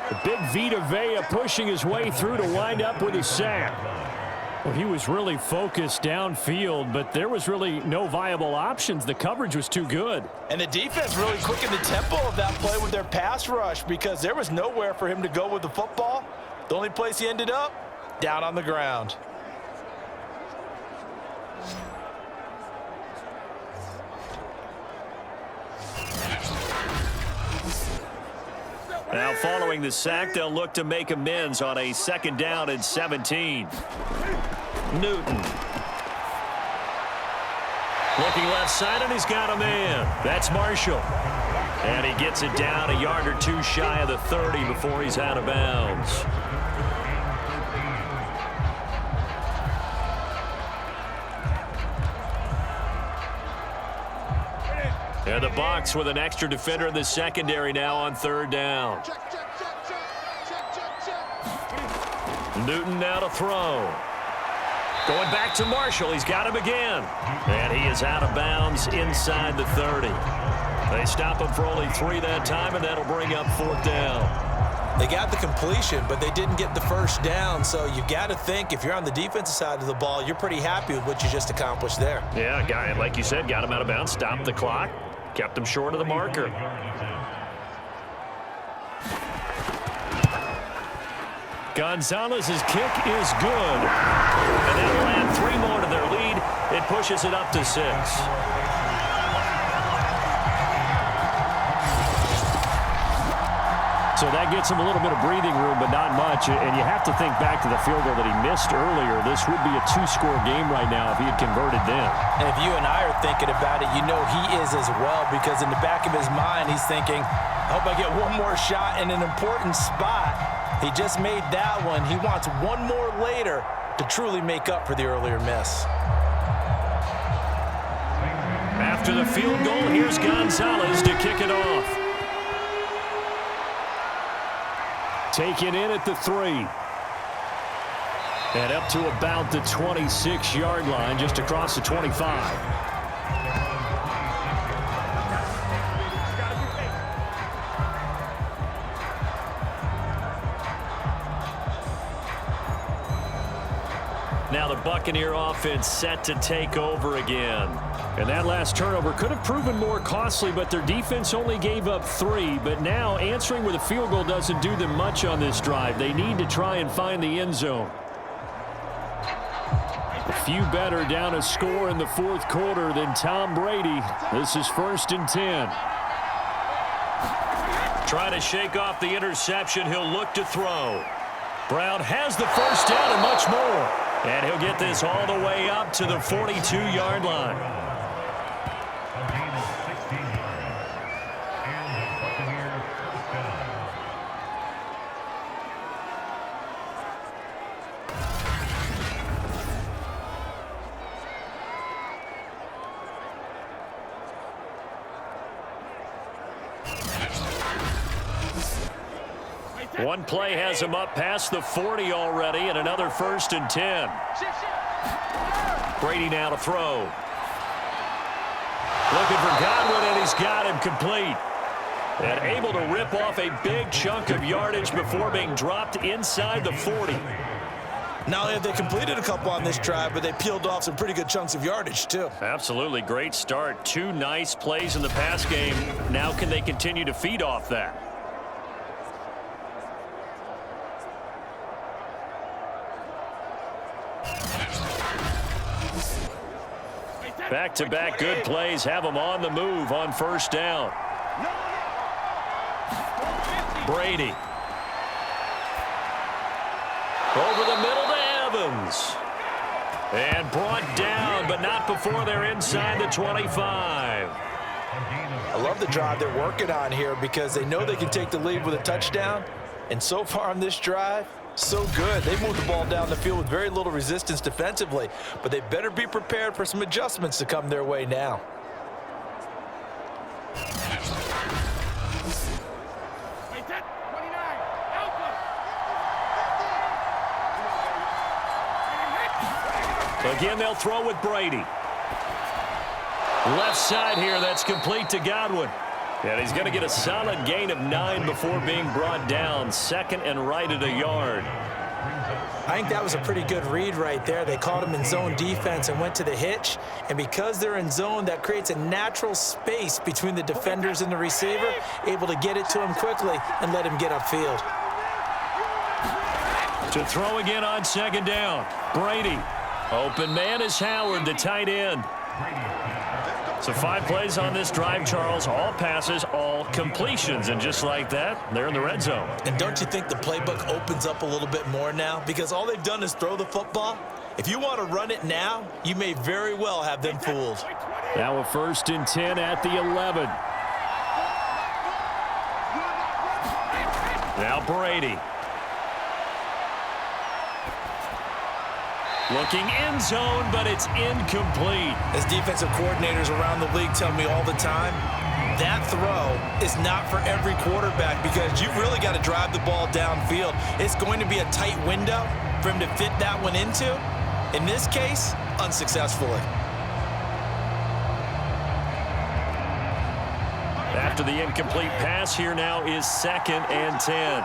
The big Vita Vea pushing his way through to wind up with a sack. Well, he was really focused downfield, but there was really no viable options. The coverage was too good. And the defense really quickened the tempo of that play with their pass rush because there was nowhere for him to go with the football. The only place he ended up, down on the ground. Now following the sack, they'll look to make amends on a 2nd down and 17. Newton. Looking left side, and he's got a man. That's Marshall. And he gets it down a yard or two shy of the 30 before he's out of bounds. And the Bucs with an extra defender in the secondary now on 3rd down. Newton now to throw. Going back to Marshall. He's got him again. And he is out of bounds inside the 30. They stop him for only 3 that time, and that'll bring up 4th down. They got the completion, but they didn't get the 1st down. So you got to think if you're on the defensive side of the ball, you're pretty happy with what you just accomplished there. Yeah, guy, like you said, got him out of bounds, stopped the clock, kept him short of the marker. Gonzalez's kick is good. And that'll add 3 more to their lead. It pushes it up to 6. So that gets him a little bit of breathing room, but not much. And you have to think back to the field goal that he missed earlier. This would be a 2-score game right now if he had converted then. And if you and I are thinking about it, you know he is as well, because in the back of his mind, he's thinking, I hope I get one more shot in an important spot. He just made that one. He wants one more later to truly make up for the earlier miss. After the field goal, here's Gonzalez to kick it off. Taken in at the 3. And up to about the 26-yard line, just across the 25. Now the Buccaneer offense set to take over again. And that last turnover could have proven more costly, but their defense only gave up 3. But now answering with a field goal doesn't do them much on this drive. They need to try and find the end zone. A few better down a score in the 4th quarter than Tom Brady. This is 1st and 10. Trying to shake off the interception. He'll look to throw. Brown has the 1st down and much more. And he'll get this all the way up to the 42-yard line. A gain of 16 yards. And the Buccaneers 1st down. One play has him up past the 40 already, and another 1st and 10. Brady now to throw. Looking for Godwin, and he's got him complete. And able to rip off a big chunk of yardage before being dropped inside the 40. Not only have they completed a couple on this drive, but they peeled off some pretty good chunks of yardage, too. Absolutely great start. 2 nice plays in the pass game. Now can they continue to feed off that? Back-to-back good plays have them on the move on 1st down. Brady. Over the middle to Evans. And brought down, but not before they're inside the 25. I love the drive they're working on here because they know they can take the lead with a touchdown. And so far on this drive, so good. They moved the ball down the field with very little resistance defensively, but they better be prepared for some adjustments to come their way now. Again, they'll throw with Brady. Left side here, that's complete to Godwin. And he's going to get a solid gain of 9 before being brought down. 2nd and right at a yard. I think that was a pretty good read right there. They called him in zone defense and went to the hitch. And because they're in zone, that creates a natural space between the defenders and the receiver, able to get it to him quickly and let him get upfield. To throw again on 2nd down. Brady. Open man is Howard, the tight end. So 5 plays on this drive, Charles. All passes, all completions. And just like that, they're in the red zone. And don't you think the playbook opens up a little bit more now? Because all they've done is throw the football. If you want to run it now, you may very well have them fooled. Now a 1st and 10 at the 11. Now Brady. Looking end zone, but it's incomplete. As defensive coordinators around the league tell me all the time, that throw is not for every quarterback because you've really got to drive the ball downfield. It's going to be a tight window for him to fit that one into. In this case, unsuccessfully. After the incomplete pass, here now is 2nd and 10.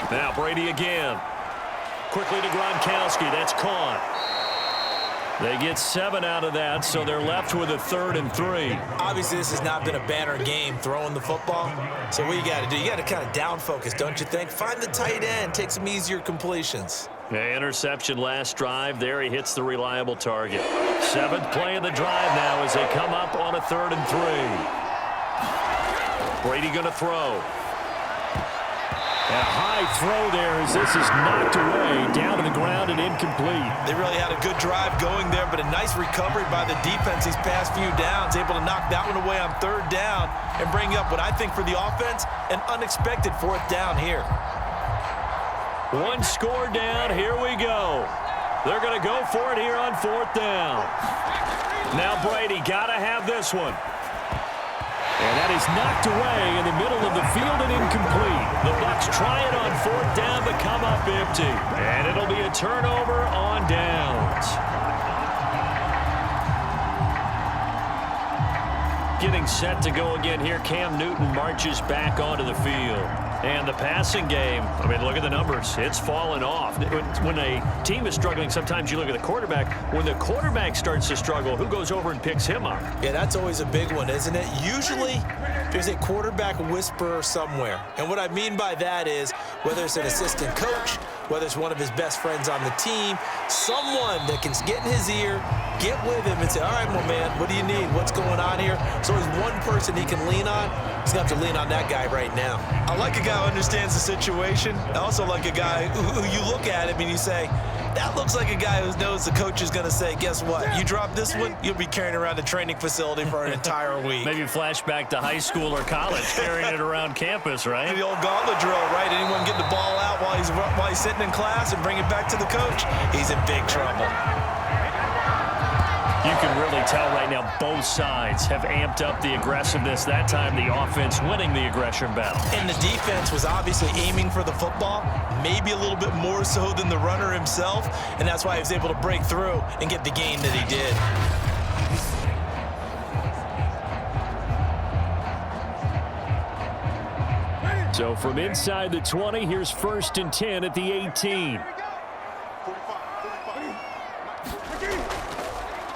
Now Brady again. Quickly to Gronkowski. That's caught. They get 7 out of that, so they're left with a 3rd and 3. Obviously, this has not been a banner game throwing the football. So what you got to do, you got to kind of down focus, don't you think? Find the tight end, take some easier completions. Interception last drive. There he hits the reliable target. 7th play of the drive now as they come up on a 3rd and 3. Brady going to throw. And a high throw there as this is knocked away, down to the ground and incomplete. They really had a good drive going there, but a nice recovery by the defense these past few downs, able to knock that one away on 3rd down and bring up what I think for the offense, an unexpected 4th down here. 1 score down, here we go. They're going to go for it here on 4th down. Now Brady, got to have this one. And that is knocked away in the middle of the field and incomplete. The Bucs try it on 4th down, but come up empty. And it'll be a turnover on downs. Getting set to go again here. Cam Newton marches back onto the field. And the passing game, I mean, look at the numbers. It's fallen off. When a team is struggling, sometimes you look at the quarterback. When the quarterback starts to struggle, who goes over and picks him up? Yeah, that's always a big one, isn't it? Usually, there's a quarterback whisperer somewhere. And what I mean by that is, whether it's an assistant coach, whether it's one of his best friends on the team, someone that can get in his ear, get with him and say, all right, my man, what do you need? What's going on here? So there's one person he can lean on. He's going to have to lean on that guy right now. I like a guy who understands the situation. I also like a guy who you look at him and you say, that looks like a guy who knows the coach is going to say, guess what? You drop this one, you'll be carrying around the training facility for an entire week. Maybe flashback to high school or college, carrying it around campus, right? The old gauntlet drill, right? Anyone get the ball out while he's sitting in class and bring it back to the coach? He's in big trouble. You can really tell right now both sides have amped up the aggressiveness. That time the offense winning the aggression battle. And the defense was obviously aiming for the football, maybe a little bit more so than the runner himself, and that's why he was able to break through and get the gain that he did. So from inside the 20, here's 1st and 10 at the 18.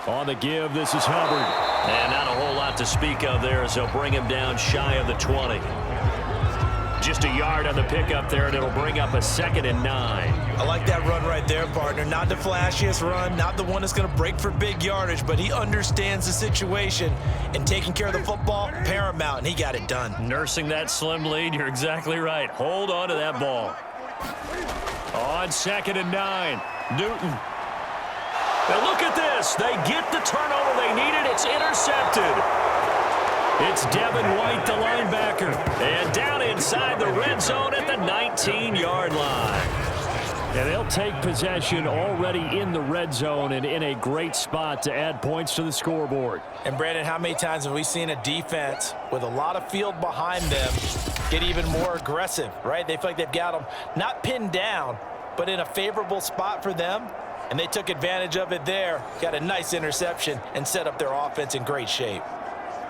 On the give, this is Hubbard. And not a whole lot to speak of there as they'll bring him down shy of the 20. Just a yard on the pickup there, and it'll bring up a 2nd and 9. I like that run right there, partner. Not the flashiest run, not the one that's going to break for big yardage, but he understands the situation, and taking care of the football, paramount, and he got it done. Nursing that slim lead, you're exactly right. Hold on to that ball. On 2nd and 9, Newton. Now look at this. They get the turnover they needed. It's intercepted. It's Devin White, the linebacker. And down inside the red zone at the 19-yard line. And they'll take possession already in the red zone and in a great spot to add points to the scoreboard. And, Brandon, how many times have we seen a defense with a lot of field behind them get even more aggressive, right? They feel like they've got them not pinned down, but in a favorable spot for them. and they took advantage of it there. Got a nice interception and set up their offense in great shape.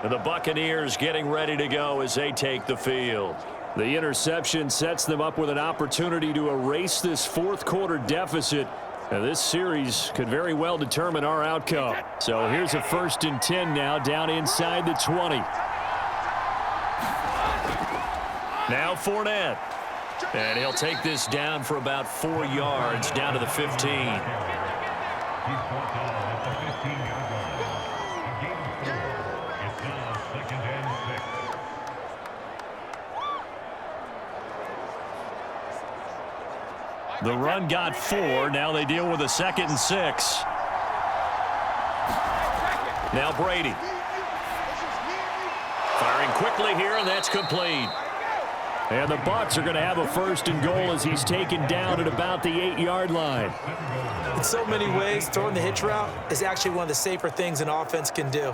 And the Buccaneers getting ready to go as they take the field. The interception sets them up with an opportunity to erase this fourth quarter deficit. And this series could very well determine our outcome. So here's a 1st and 10 now down inside the 20. Now Fournette. And he'll take this down for about 4 yards down to the 15. He's brought down at the 15-yard line. A gain of 4. It's now 2nd and 6. The run got 4. Now they deal with a 2nd and 6. Now Brady. Firing quickly here, and that's complete. And the Bucs are going to have a 1st and goal as he's taken down at about the 8-yard line. In so many ways, throwing the hitch route is actually one of the safer things an offense can do.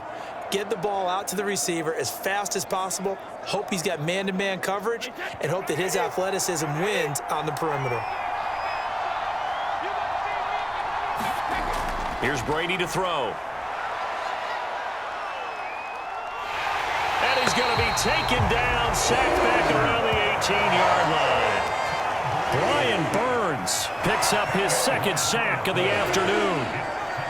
Get the ball out to the receiver as fast as possible, hope he's got man-to-man coverage, and hope that his athleticism wins on the perimeter. Here's Brady to throw. And he's going to be taken down, sacked back around the 18-yard line. Brian Burns picks up his 2nd sack of the afternoon.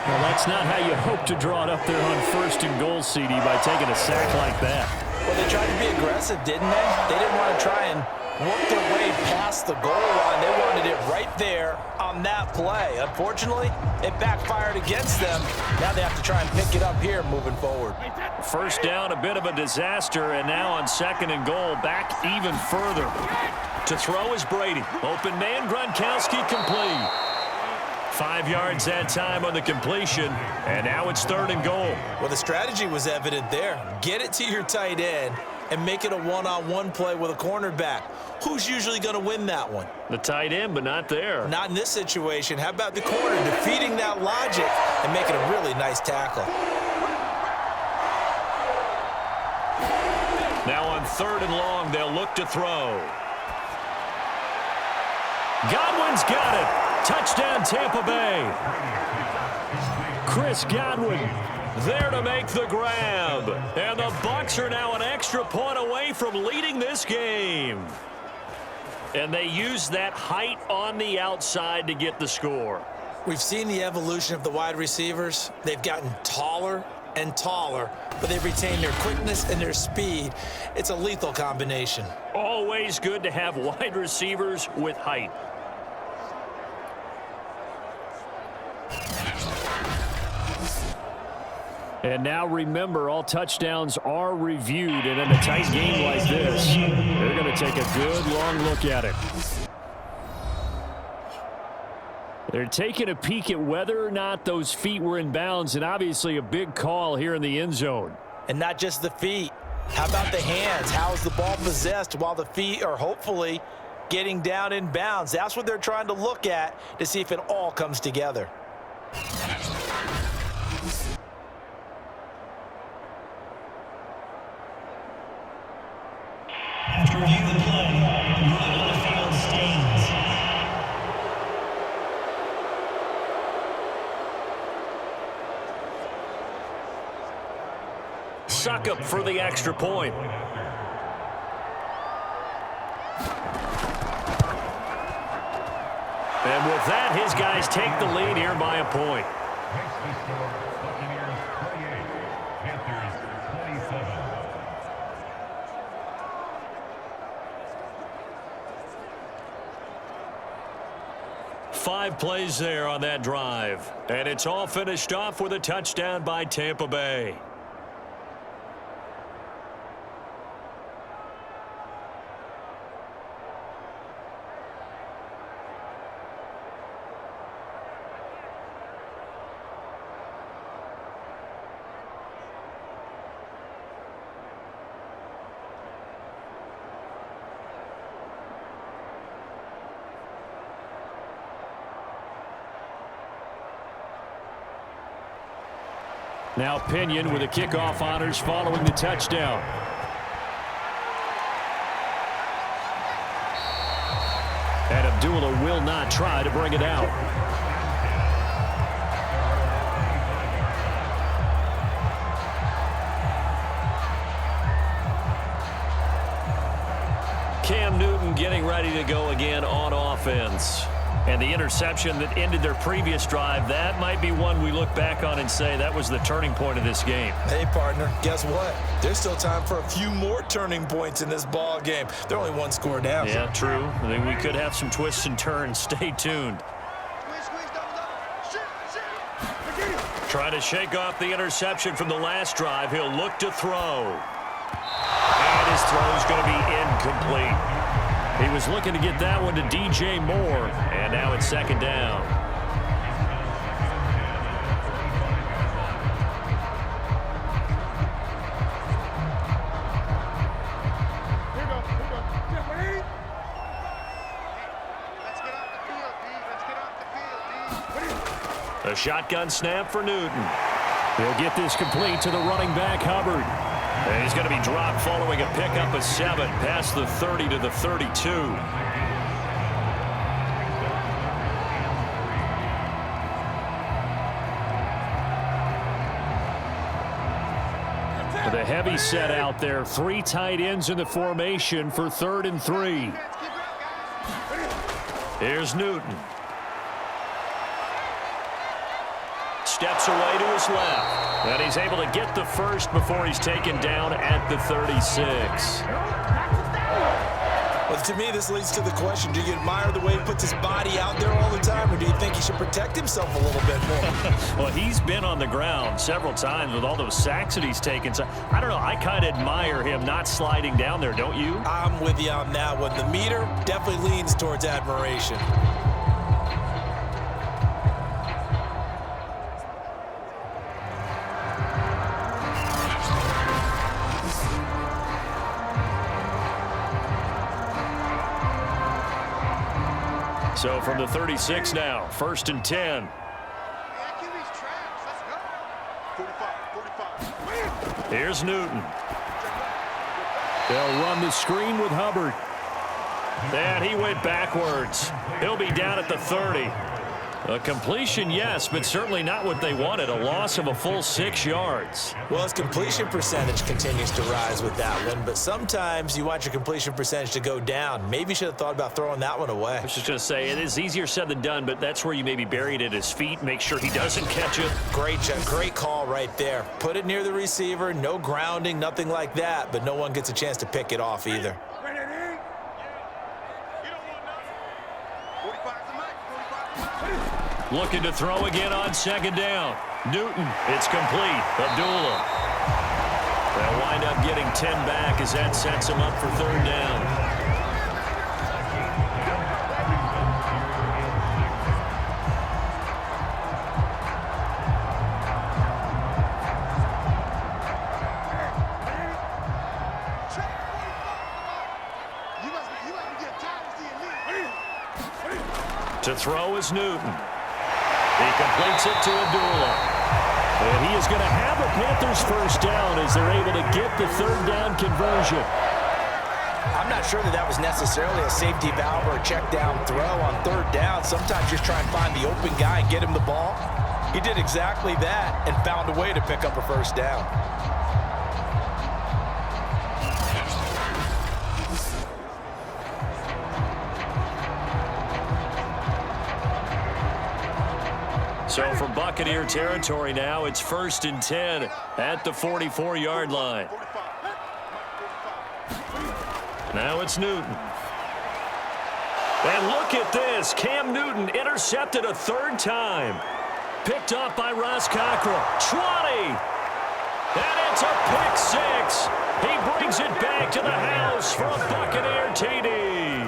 Well, that's not how you hope to draw it up there on 1st and goal, CD, by taking a sack like that. Well, they tried to be aggressive, didn't they? They didn't want to try and work their way past the goal line. They wanted it right there on that play. Unfortunately, it backfired against them. Now they have to try and pick it up here moving forward. 1st down, a bit of a disaster, and now on 2nd and goal, back even further. To throw is Brady. Open man, Gronkowski complete. 5 yards that time on the completion, and now it's 3rd and goal. Well, the strategy was evident there. Get it to your tight end and make it a one-on-one play with a cornerback. Who's usually going to win that one? The tight end, but not there. Not in this situation. How about the corner defeating that logic and making a really nice tackle? Now on 3rd and long, they'll look to throw. Godwin's got it. Touchdown, Tampa Bay. Chris Godwin there to make the grab. And the Bucs are now an extra point away from leading this game. And they use that height on the outside to get the score. We've seen the evolution of the wide receivers. They've gotten taller and taller, but they've retained their quickness and their speed. It's a lethal combination. Always good to have wide receivers with height. And now remember, all touchdowns are reviewed, and in a tight game like this, they're going to take a good long look at it. They're taking a peek at whether or not those feet were in bounds, and obviously a big call here in the end zone. And not just the feet. How about the hands? How is the ball possessed while the feet are hopefully getting down in bounds? That's what they're trying to look at to see if it all comes together. After review the play, moving on the field stands. Suck up for the extra point. And with that, his guys take the lead here by a point. Makes the score Buccaneers 28, Panthers 27. 5 plays there on that drive. And it's all finished off with a touchdown by Tampa Bay. Now Pinion with the kickoff honors following the touchdown. And Abdullah will not try to bring it out. Cam Newton getting ready to go again on offense. And the interception that ended their previous drive, that might be one we look back on and say that was the turning point of this game. Hey, partner, guess what? There's still time for a few more turning points in this ball game. They're only one score down. Yeah, true. I think we could have some twists and turns. Stay tuned. Trying to shake off the interception from the last drive. He'll look to throw. And his throw's going to be incomplete. He was looking to get that one to DJ Moore, and now it's second down. A shotgun snap for Newton. He'll get this complete to the running back, Hubbard. And he's going to be dropped following a pickup of 7 past the 30 to the 32. The heavy set out there. 3 tight ends in the formation for 3rd and 3. Here's Newton. Steps away to his left. And he's able to get the first before he's taken down at the 36. Well, to me, this leads to the question, do you admire the way he puts his body out there all the time, or do you think he should protect himself a little bit more? Well, he's been on the ground several times with all those sacks that he's taken. So, I don't know. I kind of admire him not sliding down there, don't you? I'm with you on that one. The meter definitely leans towards admiration. So from the 36 now, 1st and 10. Here's Newton. They'll run the screen with Hubbard. And he went backwards. He'll be down at the 30. A completion, yes, but certainly not what they wanted. A loss of a full 6 yards. Well, his completion percentage continues to rise with that one, but sometimes you want your completion percentage to go down. Maybe you should have thought about throwing that one away. I was just going to say, it is easier said than done, but that's where you maybe bury it at his feet, make sure he doesn't catch it. Great call right there. Put it near the receiver, no grounding, nothing like that, but no one gets a chance to pick it off either. Looking to throw again on 2nd down. Newton, it's complete. Abdullah. They'll wind up getting 10 back as that sets him up for 3rd down. To throw is Newton. He completes it to Abdullah. And he is going to have a Panthers 1st down as they're able to get the 3rd down conversion. I'm not sure that was necessarily a safety valve or a check down throw on 3rd down. Sometimes just try and find the open guy and get him the ball. He did exactly that and found a way to pick up a 1st down. So from Buccaneer territory now, it's 1st and 10 at the 44-yard line. Now it's Newton. And look at this. Cam Newton intercepted a 3rd time. Picked up by Ross Cockrell. 20. And it's a pick 6. He brings it back to the house for a Buccaneer TD.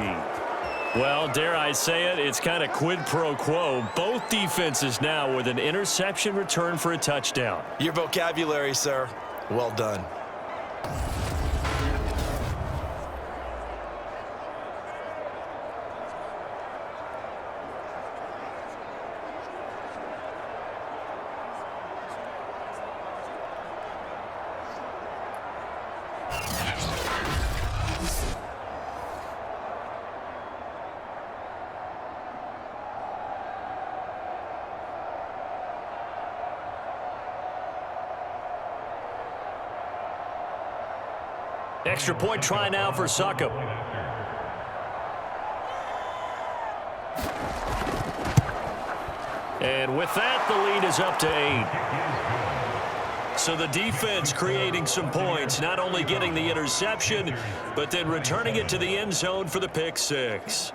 Well, dare I say it, it's kind of quid pro quo. Both defenses now with an interception return for a touchdown. Your vocabulary, sir. Well done. Extra point try now for Succop. And with that, the lead is up to 8. So the defense creating some points, not only getting the interception, but then returning it to the end zone for the pick six.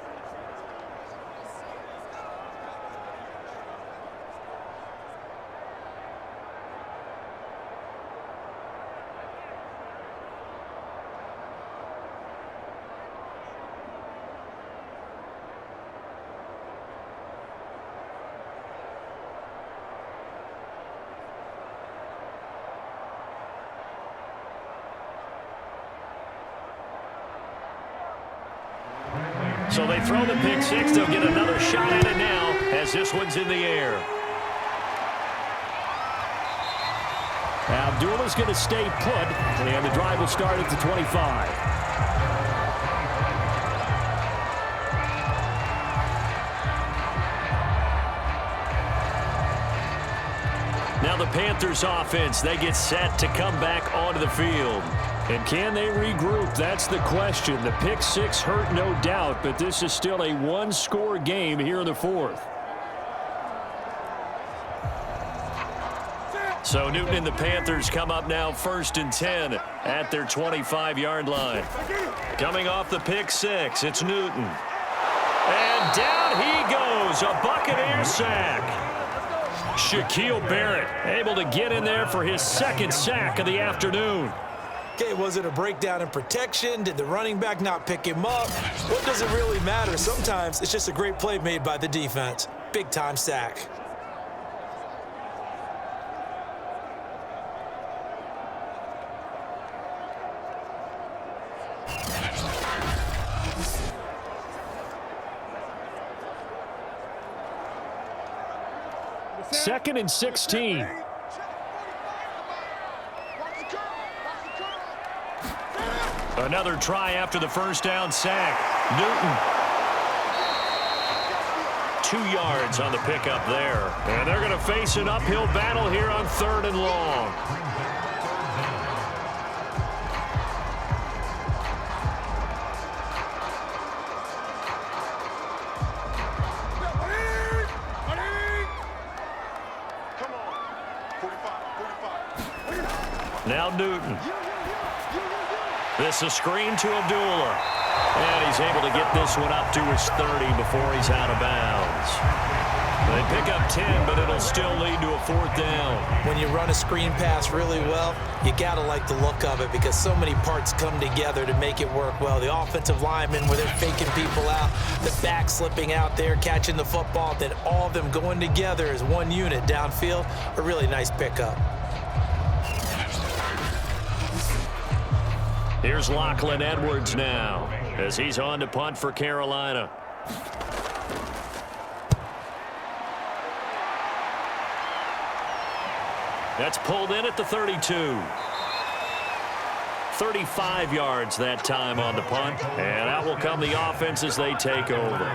So they throw the pick six. They'll get another shot at it now as this one's in the air. Now Abdullah's going to stay put, and the drive will start at the 25. Now the Panthers offense, they get set to come back onto the field. And can they regroup? That's the question. The pick six hurt, no doubt, but this is still a one-score game here in the fourth. So Newton and the Panthers come up now 1st and 10 at their 25-yard line. Coming off the pick six, it's Newton. And down he goes, a Buccaneers sack. Shaquille Barrett able to get in there for his second sack of the afternoon. Okay, was it a breakdown in protection? Did the running back not pick him up? What does it really matter? Sometimes it's just a great play made by the defense. Big-time sack. Second and 16. Another try after the first down sack. Newton. 2 yards on the pickup there. And they're going to face an uphill battle here on 3rd and long. Now Newton. This is a screen to Abdullah. And he's able to get this one up to his 30 before he's out of bounds. They pick up 10, but it'll still lead to a 4th down. When you run a screen pass really well, you got to like the look of it because so many parts come together to make it work well. The offensive linemen, where they're faking people out, the back slipping out there, catching the football, then all of them going together as one unit downfield, a really nice pickup. Here's Lachlan Edwards now as he's on to punt for Carolina. That's pulled in at the 32. 35 yards that time on the punt. And out will come the offense as they take over.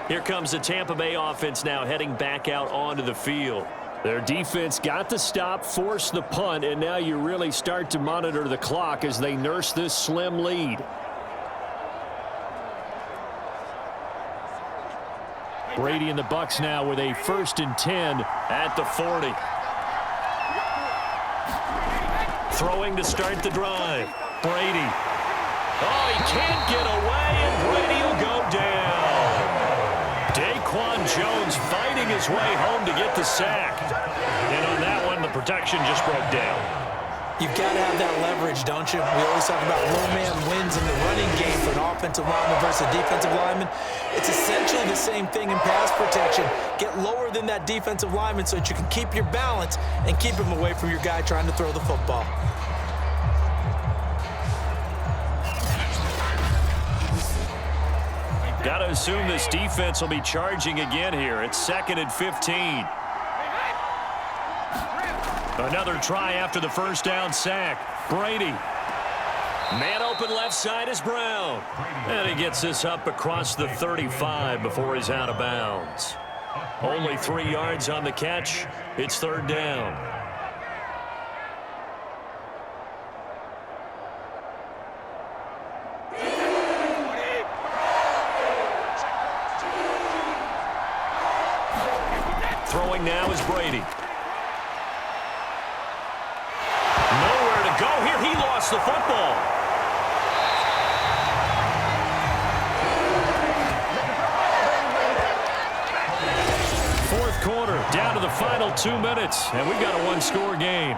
Here comes the Tampa Bay offense now heading back out onto the field. Their defense got the stop, forced the punt, and now you really start to monitor the clock as they nurse this slim lead. Brady and the Bucs now with a 1st and 10 at the 40. Throwing to start the drive. Brady. Oh, he can't get away, and Brady will go down. Daquan Jones fighting his way home to get the sack. And on that one, the protection just broke down. You've got to have that leverage, don't you? We always talk about low man wins in the running game for an offensive lineman versus a defensive lineman. It's essentially the same thing in pass protection. Get lower than that defensive lineman so that you can keep your balance and keep him away from your guy trying to throw the football. Got to assume this defense will be charging again here. It's 2nd and 15. Another try after the first down sack. Brady. Man open left side is Brown. And he gets this up across the 35 before he's out of bounds. Only 3 yards on the catch. It's 3rd down. Throwing now is Brady. Nowhere to go here. He lost the football. Fourth quarter, down to the final 2 minutes, and we've got a one-score game.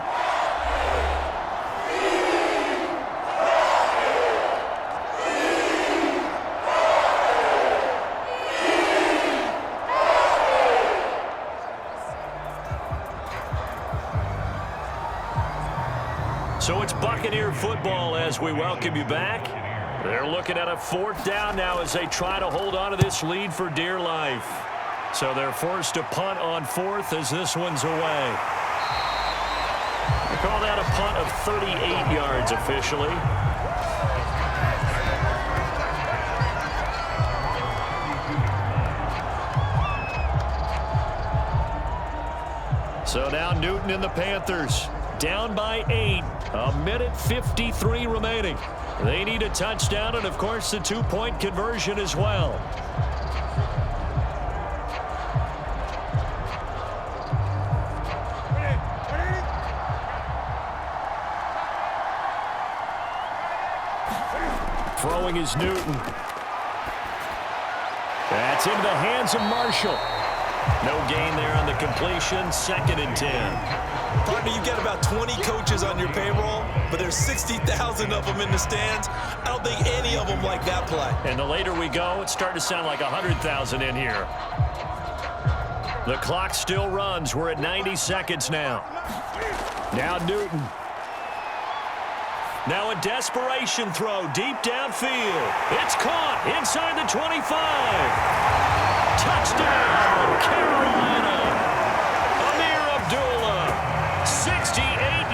So it's Buccaneer football as we welcome you back. They're looking at a fourth down now as they try to hold on to this lead for dear life. So they're forced to punt on fourth as this one's away. They call that a punt of 38 yards officially. So now Newton and the Panthers down by 8. A minute 53 remaining. They need a touchdown and, of course, the two-point conversion as well. Throwing is Newton. That's into the hands of Marshall. No gain there on the completion. 2nd and 10. Partner, you get about 20 coaches on your payroll, but there's 60,000 of them in the stands. I don't think any of them like that play. And the later we go, it's starting to sound like 100,000 in here. The clock still runs. We're at 90 seconds now. Now Newton. Now a desperation throw deep downfield. It's caught inside the 25. Touchdown, Carolina. 68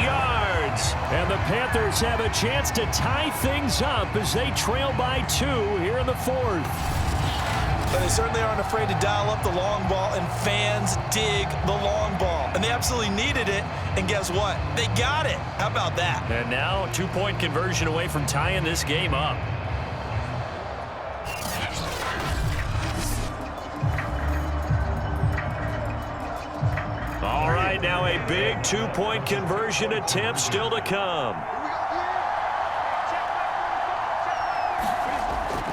yards. And the Panthers have a chance to tie things up as they trail by 2 here in the fourth. But they certainly aren't afraid to dial up the long ball, and fans dig the long ball. And they absolutely needed it, and guess what? They got it. How about that? And now a two-point conversion away from tying this game up. All right, now a big two-point conversion attempt still to come.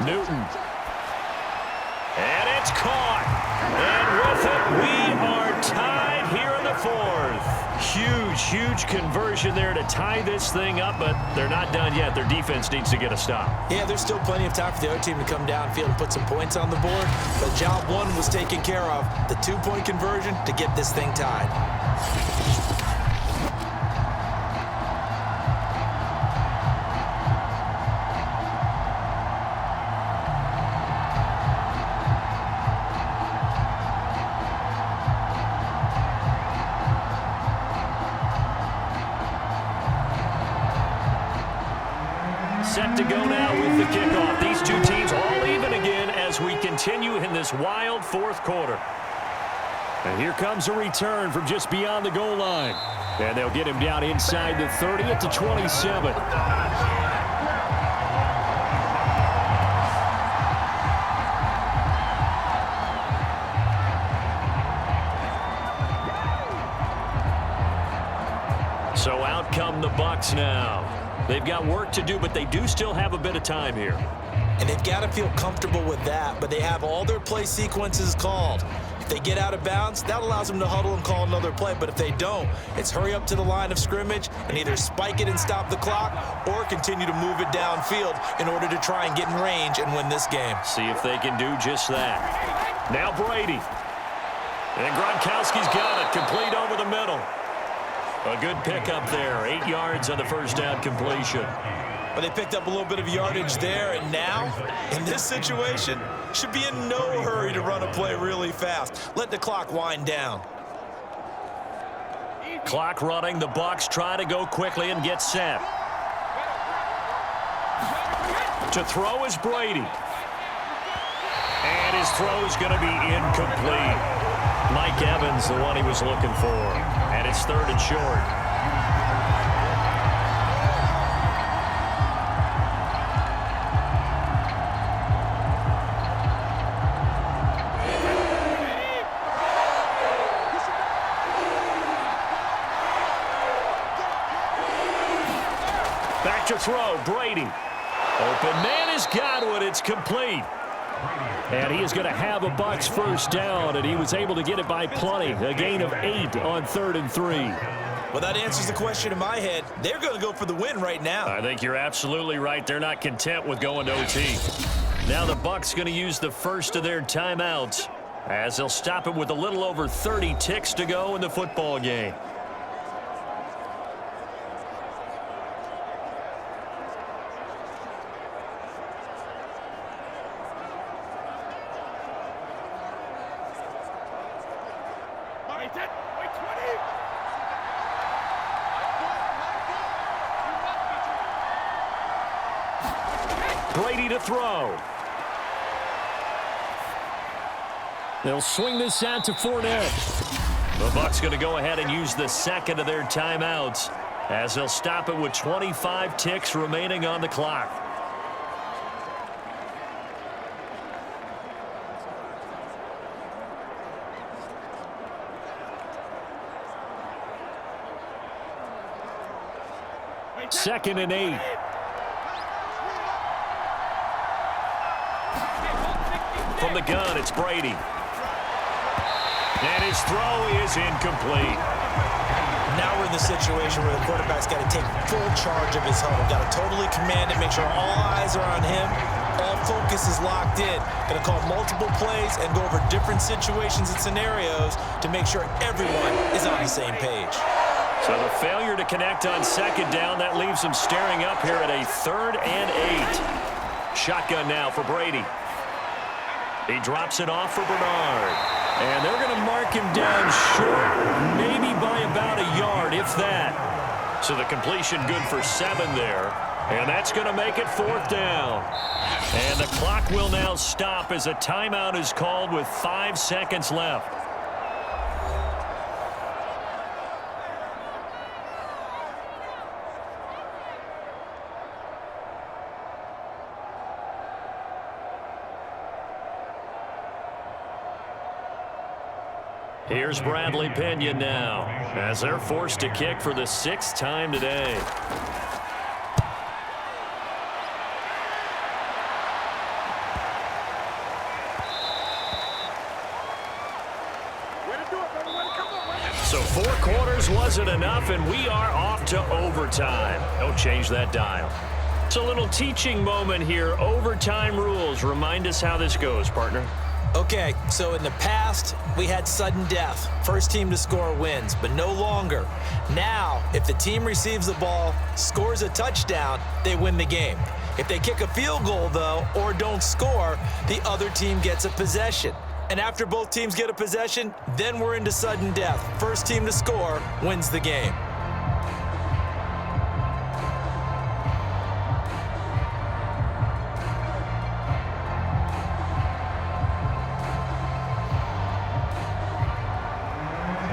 Newton. And it's caught. And with it, we are tied here in the fourth. Huge conversion there to tie this thing up, but they're not done yet. Their defense needs to get a stop. Yeah, there's still plenty of time for the other team to come downfield and put some points on the board, but job one was taken care of. The two-point conversion to get this thing tied. Set to go now with the kickoff. These two teams all even again as we continue in this wild fourth quarter. And here comes a return from just beyond the goal line. And they'll get him down inside the 30 at the 27. So out come the Bucs now. They've got work to do, but they do still have a bit of time here. And they've got to feel comfortable with that, but they have all their play sequences called. If they get out of bounds, that allows them to huddle and call another play. But if they don't, it's hurry up to the line of scrimmage and either spike it and stop the clock or continue to move it downfield in order to try and get in range and win this game. See if they can do just that. Now Brady. And Gronkowski's got it, complete over the middle. A good pickup there, 8 yards on the first down completion. But they picked up a little bit of yardage there, and now, in this situation, should be in no hurry to run a play really fast. Let the clock wind down. Clock running, the Bucs try to go quickly and get set. To throw is Brady. And his throw is going to be incomplete. Mike Evans, the one he was looking for. And it's 3rd and short. Back to throw, Brady. Open man is Godwin. It's complete. And he is going to have a Bucs first down, and he was able to get it by plenty. A gain of 8 on 3rd and 3. Well, that answers the question in my head. They're going to go for the win right now. I think you're absolutely right. They're not content with going to OT. Now the Bucs going to use the first of their timeouts as they'll stop it with a little over 30 ticks to go in the football game. Brady to throw. They'll swing this out to Fournette. The Bucs going to go ahead and use the second of their timeouts as they'll stop it with 25 ticks remaining on the clock. Second and 8. From the gun, it's Brady. And his throw is incomplete. Now we're in the situation where the quarterback's got to take full charge of his huddle. Got to totally command it, make sure all eyes are on him. All focus is locked in. Going to call multiple plays and go over different situations and scenarios to make sure everyone is on the same page. So the failure to connect on second down, that leaves him staring up here at a 3rd and 8. Shotgun now for Brady. He drops it off for Bernard. And they're going to mark him down short, maybe by about a yard, if that. So the completion good for 7 there. And that's going to make it 4th down. And the clock will now stop as a timeout is called with 5 seconds left. Here's Bradley Pinion now as they're forced to kick for the 6th time today. So 4 quarters wasn't enough, and we are off to overtime. Don't change that dial. It's a little teaching moment here. Overtime rules. Remind us how this goes, partner. Okay, so in the past, we had sudden death. First team to score wins, but no longer. Now, if the team receives the ball, scores a touchdown, they win the game. If they kick a field goal, though, or don't score, the other team gets a possession. And after both teams get a possession, then we're into sudden death. First team to score wins the game.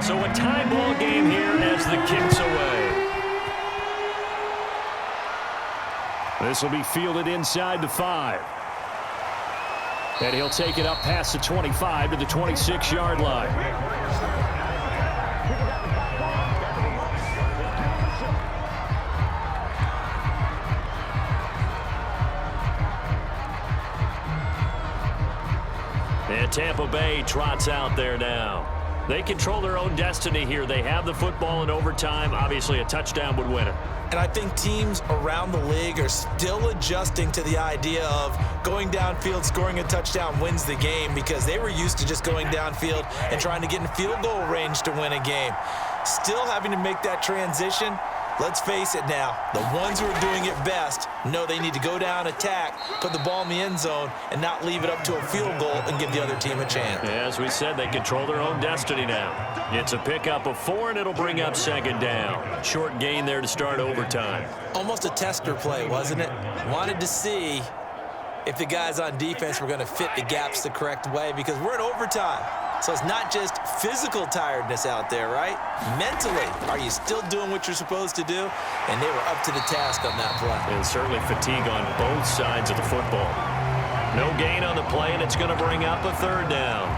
So a tie ball game here as the kick's away. This will be fielded inside the 5. And he'll take it up past the 25 to the 26-yard line. And Tampa Bay trots out there now. They control their own destiny here. They have the football in overtime. Obviously, a touchdown would win it. And I think teams around the league are still adjusting to the idea of going downfield, scoring a touchdown wins the game, because they were used to just going downfield and trying to get in field goal range to win a game. Still having to make that transition. Let's face it now, the ones who are doing it best know they need to go down, attack, put the ball in the end zone, and not leave it up to a field goal and give the other team a chance. As we said, they control their own destiny now. It's a pickup of 4, and it'll bring up 2nd down. Short gain there to start overtime. Almost a tester play, wasn't it? Wanted to see if the guys on defense were going to fit the gaps the correct way, because we're in overtime. So it's not just physical tiredness out there, right? Mentally, are you still doing what you're supposed to do? And they were up to the task on that play. And certainly fatigue on both sides of the football. No gain on the play, and it's going to bring up a 3rd down.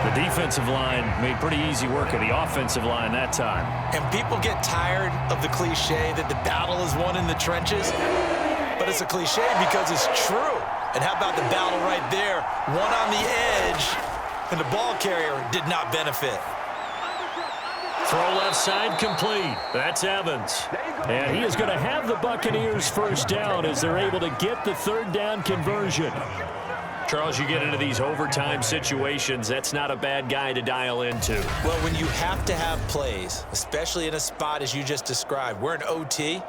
The defensive line made pretty easy work of the offensive line that time. And people get tired of the cliche that the battle is won in the trenches. But it's a cliche because it's true. And how about the battle right there? One on the edge, and the ball carrier did not benefit. Throw left side complete. That's Evans. And he is going to have the Buccaneers first down as they're able to get the third down conversion. Charles, you get into these overtime situations, that's not a bad guy to dial into. Well, when you have to have plays, especially in a spot as you just described, we're in OT,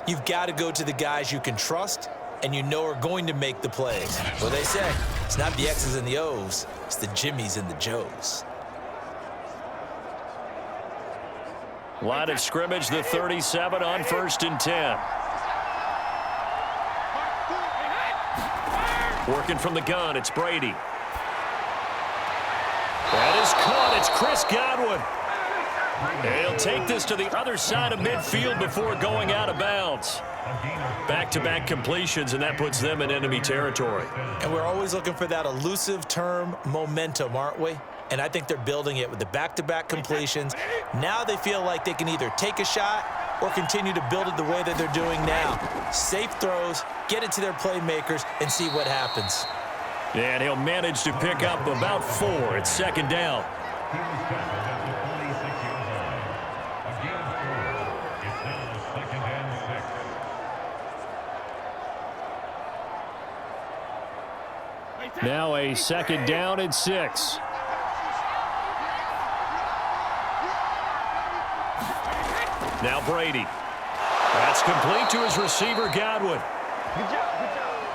you've got to go to the guys you can trust and you know are going to make the plays. Well, they say it's not the X's and the O's, it's the Jimmies and the Joes. Line of scrimmage, the 37 on 1st and 10. Working from the gun, it's Brady. That is caught. It's Chris Godwin. He'll take this to the other side of midfield before going out of bounds. Back-to-back completions, and that puts them in enemy territory. And we're always looking for that elusive term, momentum, aren't we? And I think they're building it with the back-to-back completions. Now they feel like they can either take a shot or continue to build it the way that they're doing now. Safe throws, get it to their playmakers, and see what happens. And he'll manage to pick up about 4. It's second down. Now a second down and 6. Now Brady. That's complete to his receiver, Godwin. Good job.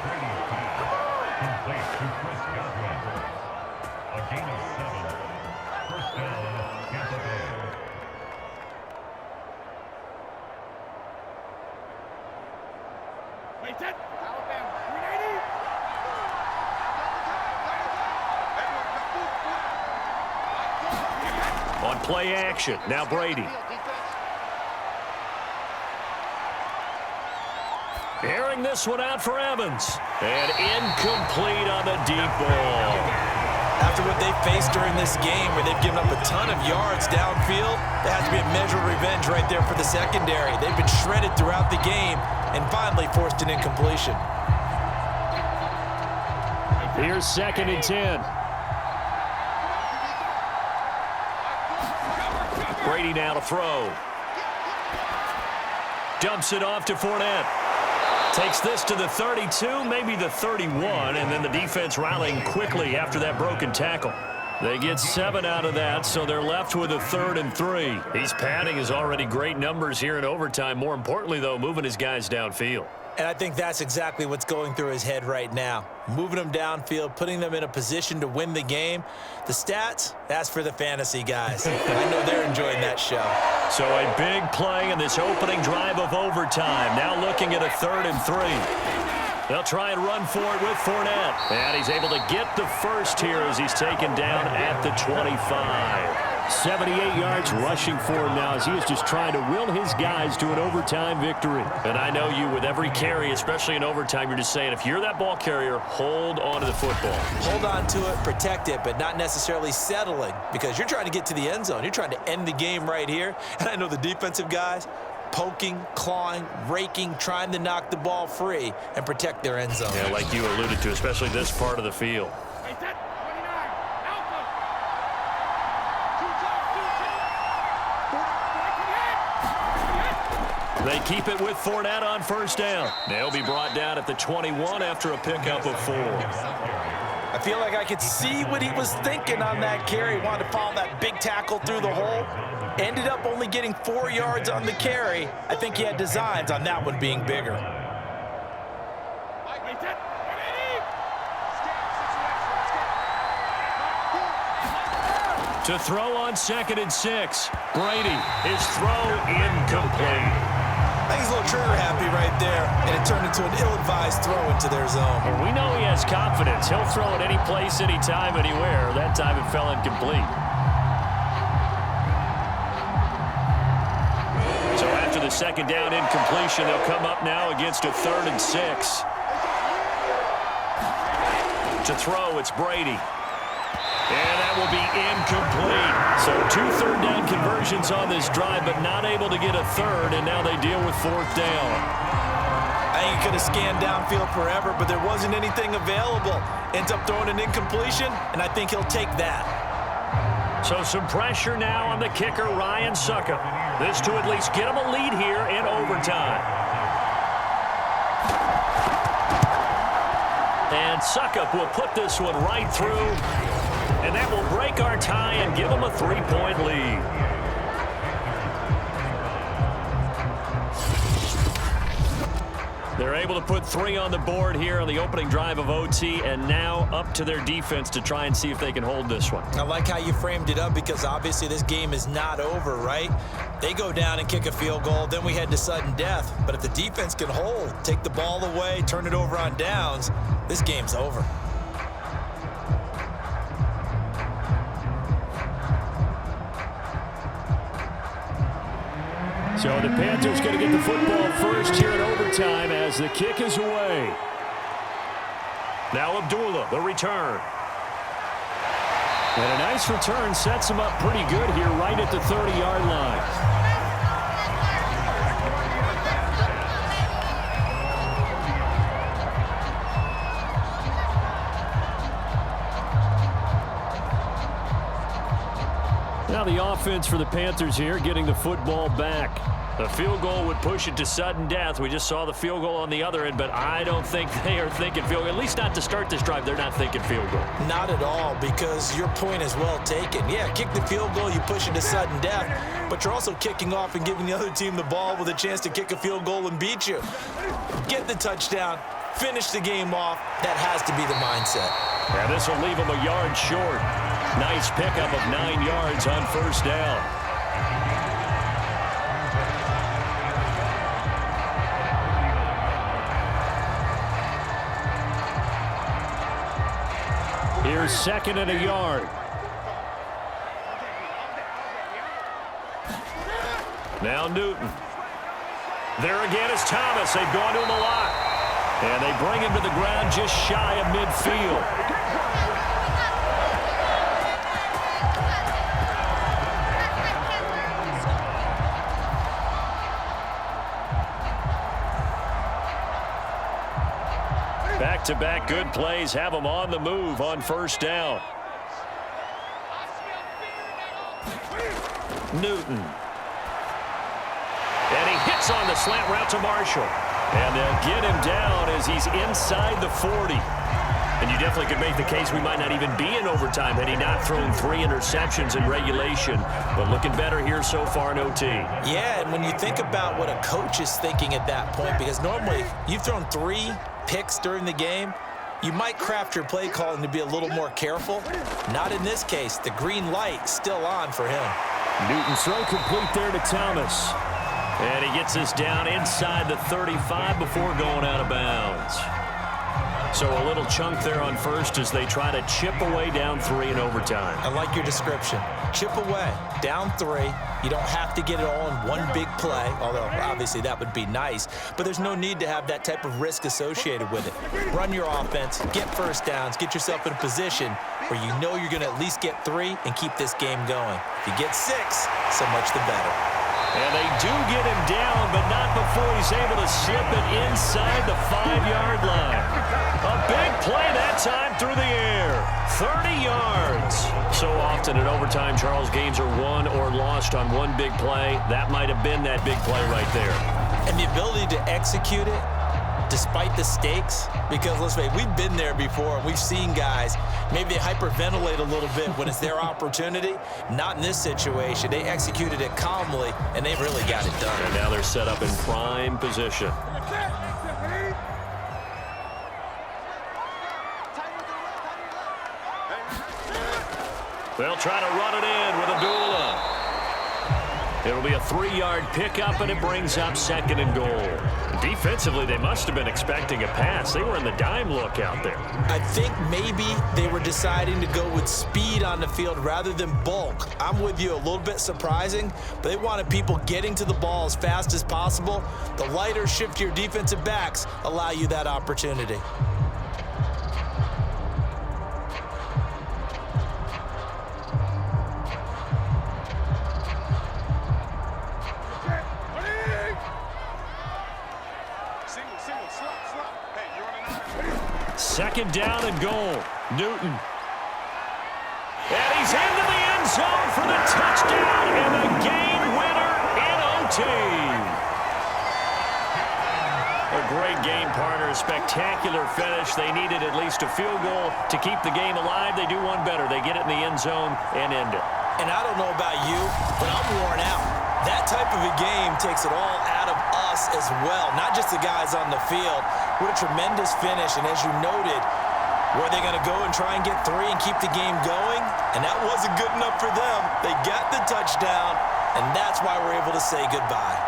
Brady complete to Chris Godwin. A gain of 7. First down, Tampa Bay. Wait, that. On play action, now Brady. Airing this one out for Evans. And incomplete on the deep ball. After what they faced during this game where they've given up a ton of yards downfield, there has to be a measure of revenge right there for the secondary. They've been shredded throughout the game and finally forced an incompletion. Here's second and 10. Brady now to throw. Dumps it off to Fournette. Takes this to the 32, maybe the 31, and then the defense rallying quickly after that broken tackle. They get 7 out of that, so they're left with a 3rd and 3. He's padding his already great numbers here in overtime. More importantly, though, moving his guys downfield. And I think that's exactly what's going through his head right now. Moving them downfield, putting them in a position to win the game. The stats, that's for the fantasy guys. I know they're enjoying that show. So a big play in this opening drive of overtime. Now looking at a 3rd and 3. They'll try and run for it with Fournette. And he's able to get the first here as he's taken down at the 25. 78 yards rushing for him now as he is just trying to will his guys to an overtime victory. And I know you, with every carry, especially in overtime, you're just saying, if you're that ball carrier, hold on to the football. Hold on to it, protect it, but not necessarily settling, because you're trying to get to the end zone. You're trying to end the game right here. And I know the defensive guys poking, clawing, raking, trying to knock the ball free and protect their end zone. Yeah, like you alluded to, especially this part of the field. They keep it with Fournette on first down. They'll be brought down at the 21 after a pickup of 4. I feel like I could see what he was thinking on that carry. Wanted to follow that big tackle through the hole. Ended up only getting 4 yards on the carry. I think he had designs on that one being bigger. To throw on 2nd and 6. Brady, his throw incomplete. I think he's a little trigger happy right there, and it turned into an ill-advised throw into their zone. And we know he has confidence. He'll throw it any place, anytime, anywhere. That time it fell incomplete. So after the second down incompletion, they'll come up now against a 3rd and 6. To throw, it's Brady. And that will be incomplete. So 2 third-down conversions on this drive, but not able to get a third, and now they deal with 4th down. I think he could have scanned downfield forever, but there wasn't anything available. Ends up throwing an incompletion, and I think he'll take that. So some pressure now on the kicker, Ryan Succop. This to at least get him a lead here in overtime. And Succop will put this one right through, and that will break our tie and give them a 3-point lead. They're able to put 3 on the board here on the opening drive of OT, and now up to their defense to try and see if they can hold this one. I like how you framed it up because obviously this game is not over, right? They go down and kick a field goal, then we head to sudden death. But if the defense can hold, take the ball away, turn it over on downs, this game's over. So the Panthers going to get the football first here in overtime as the kick is away. Now Abdullah, the return. And a nice return sets him up pretty good here right at the 30-yard line. Now the offense for the Panthers here getting the football back. The field goal would push it to sudden death. We just saw the field goal on the other end, but I don't think they are thinking field goal. At least not to start this drive. They're not thinking field goal. Not at all, because your point is well taken. Yeah, kick the field goal, you push it to sudden death, but you're also kicking off and giving the other team the ball with a chance to kick a field goal and beat you. Get the touchdown, finish the game off. That has to be the mindset. Yeah, this will leave them a yard short. Nice pickup of 9 yards on first down. Here's 2nd and a yard. Now Newton. There again is Thomas. They've gone to him a lot. And they bring him to the ground just shy of midfield. Back-to-back good plays have them on the move on first down. Newton. And he hits on the slant route to Marshall. And they'll get him down as he's inside the 40. And you definitely could make the case we might not even be in overtime had he not thrown 3 interceptions in regulation. But looking better here so far in OT. Yeah, and when you think about what a coach is thinking at that point, because normally you've thrown 3 picks during the game, you might craft your play calling to be a little more careful. Not in this case. The green light still on for him. Newton's throw complete there to Thomas. And he gets us down inside the 35 before going out of bounds. So a little chunk there on first as they try to chip away down 3 in overtime. I like your description. Chip away, down 3. You don't have to get it all in one big play, although obviously that would be nice. But there's no need to have that type of risk associated with it. Run your offense, get first downs, get yourself in a position where you know you're going to at least get 3 and keep this game going. If you get 6, so much the better. And they do get him down, but not before he's able to slip it inside the 5-yard line. A big play that time through the air. 30 yards. So often in overtime, Charles, games are won or lost on one big play. That might have been that big play right there. And the ability to execute it despite the stakes, because let's face it, we've been there before. We've seen guys, maybe they hyperventilate a little bit when it's their opportunity. Not in this situation. They executed it calmly, and they really got it done. And now they're set up in prime position. They'll try to run it in with Abdullah. It'll be a 3-yard pickup, and it brings up 2nd and goal. Defensively, they must have been expecting a pass. They were in the dime look out there. I think maybe they were deciding to go with speed on the field rather than bulk. I'm with you, a little bit surprising, but they wanted people getting to the ball as fast as possible. The lighter, shiftier defensive backs allow you that opportunity. Second down and goal. Newton. And he's into the end zone for the touchdown and the game winner in OT. A great game, partner. Spectacular finish. They needed at least a field goal to keep the game alive. They do one better. They get it in the end zone and end it. And I don't know about you, but I'm worn out. That type of a game takes it all out of us as well, not just the guys on the field. What a tremendous finish, and as you noted, were they going to go and try and get 3 and keep the game going? And that wasn't good enough for them. They got the touchdown, and that's why we're able to say goodbye.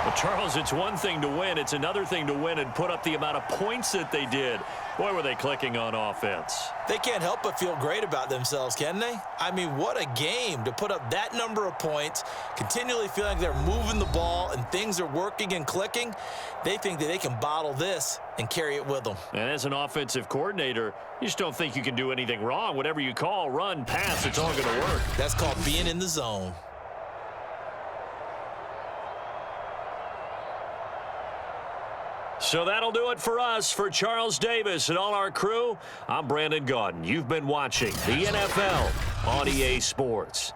Well, Charles, it's one thing to win. It's another thing to win and put up the amount of points that they did. Boy, were they clicking on offense. They can't help but feel great about themselves, can they? I mean, what a game to put up that number of points, continually feeling like they're moving the ball and things are working and clicking. They think that they can bottle this and carry it with them. And as an offensive coordinator, you just don't think you can do anything wrong. Whatever you call, run, pass, it's all going to work. That's called being in the zone. So that'll do it for us. For Charles Davis and all our crew, I'm Brandon Gaudin. You've been watching the NFL on EA Sports.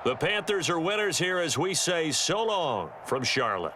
The Panthers are winners here as we say so long from Charlotte.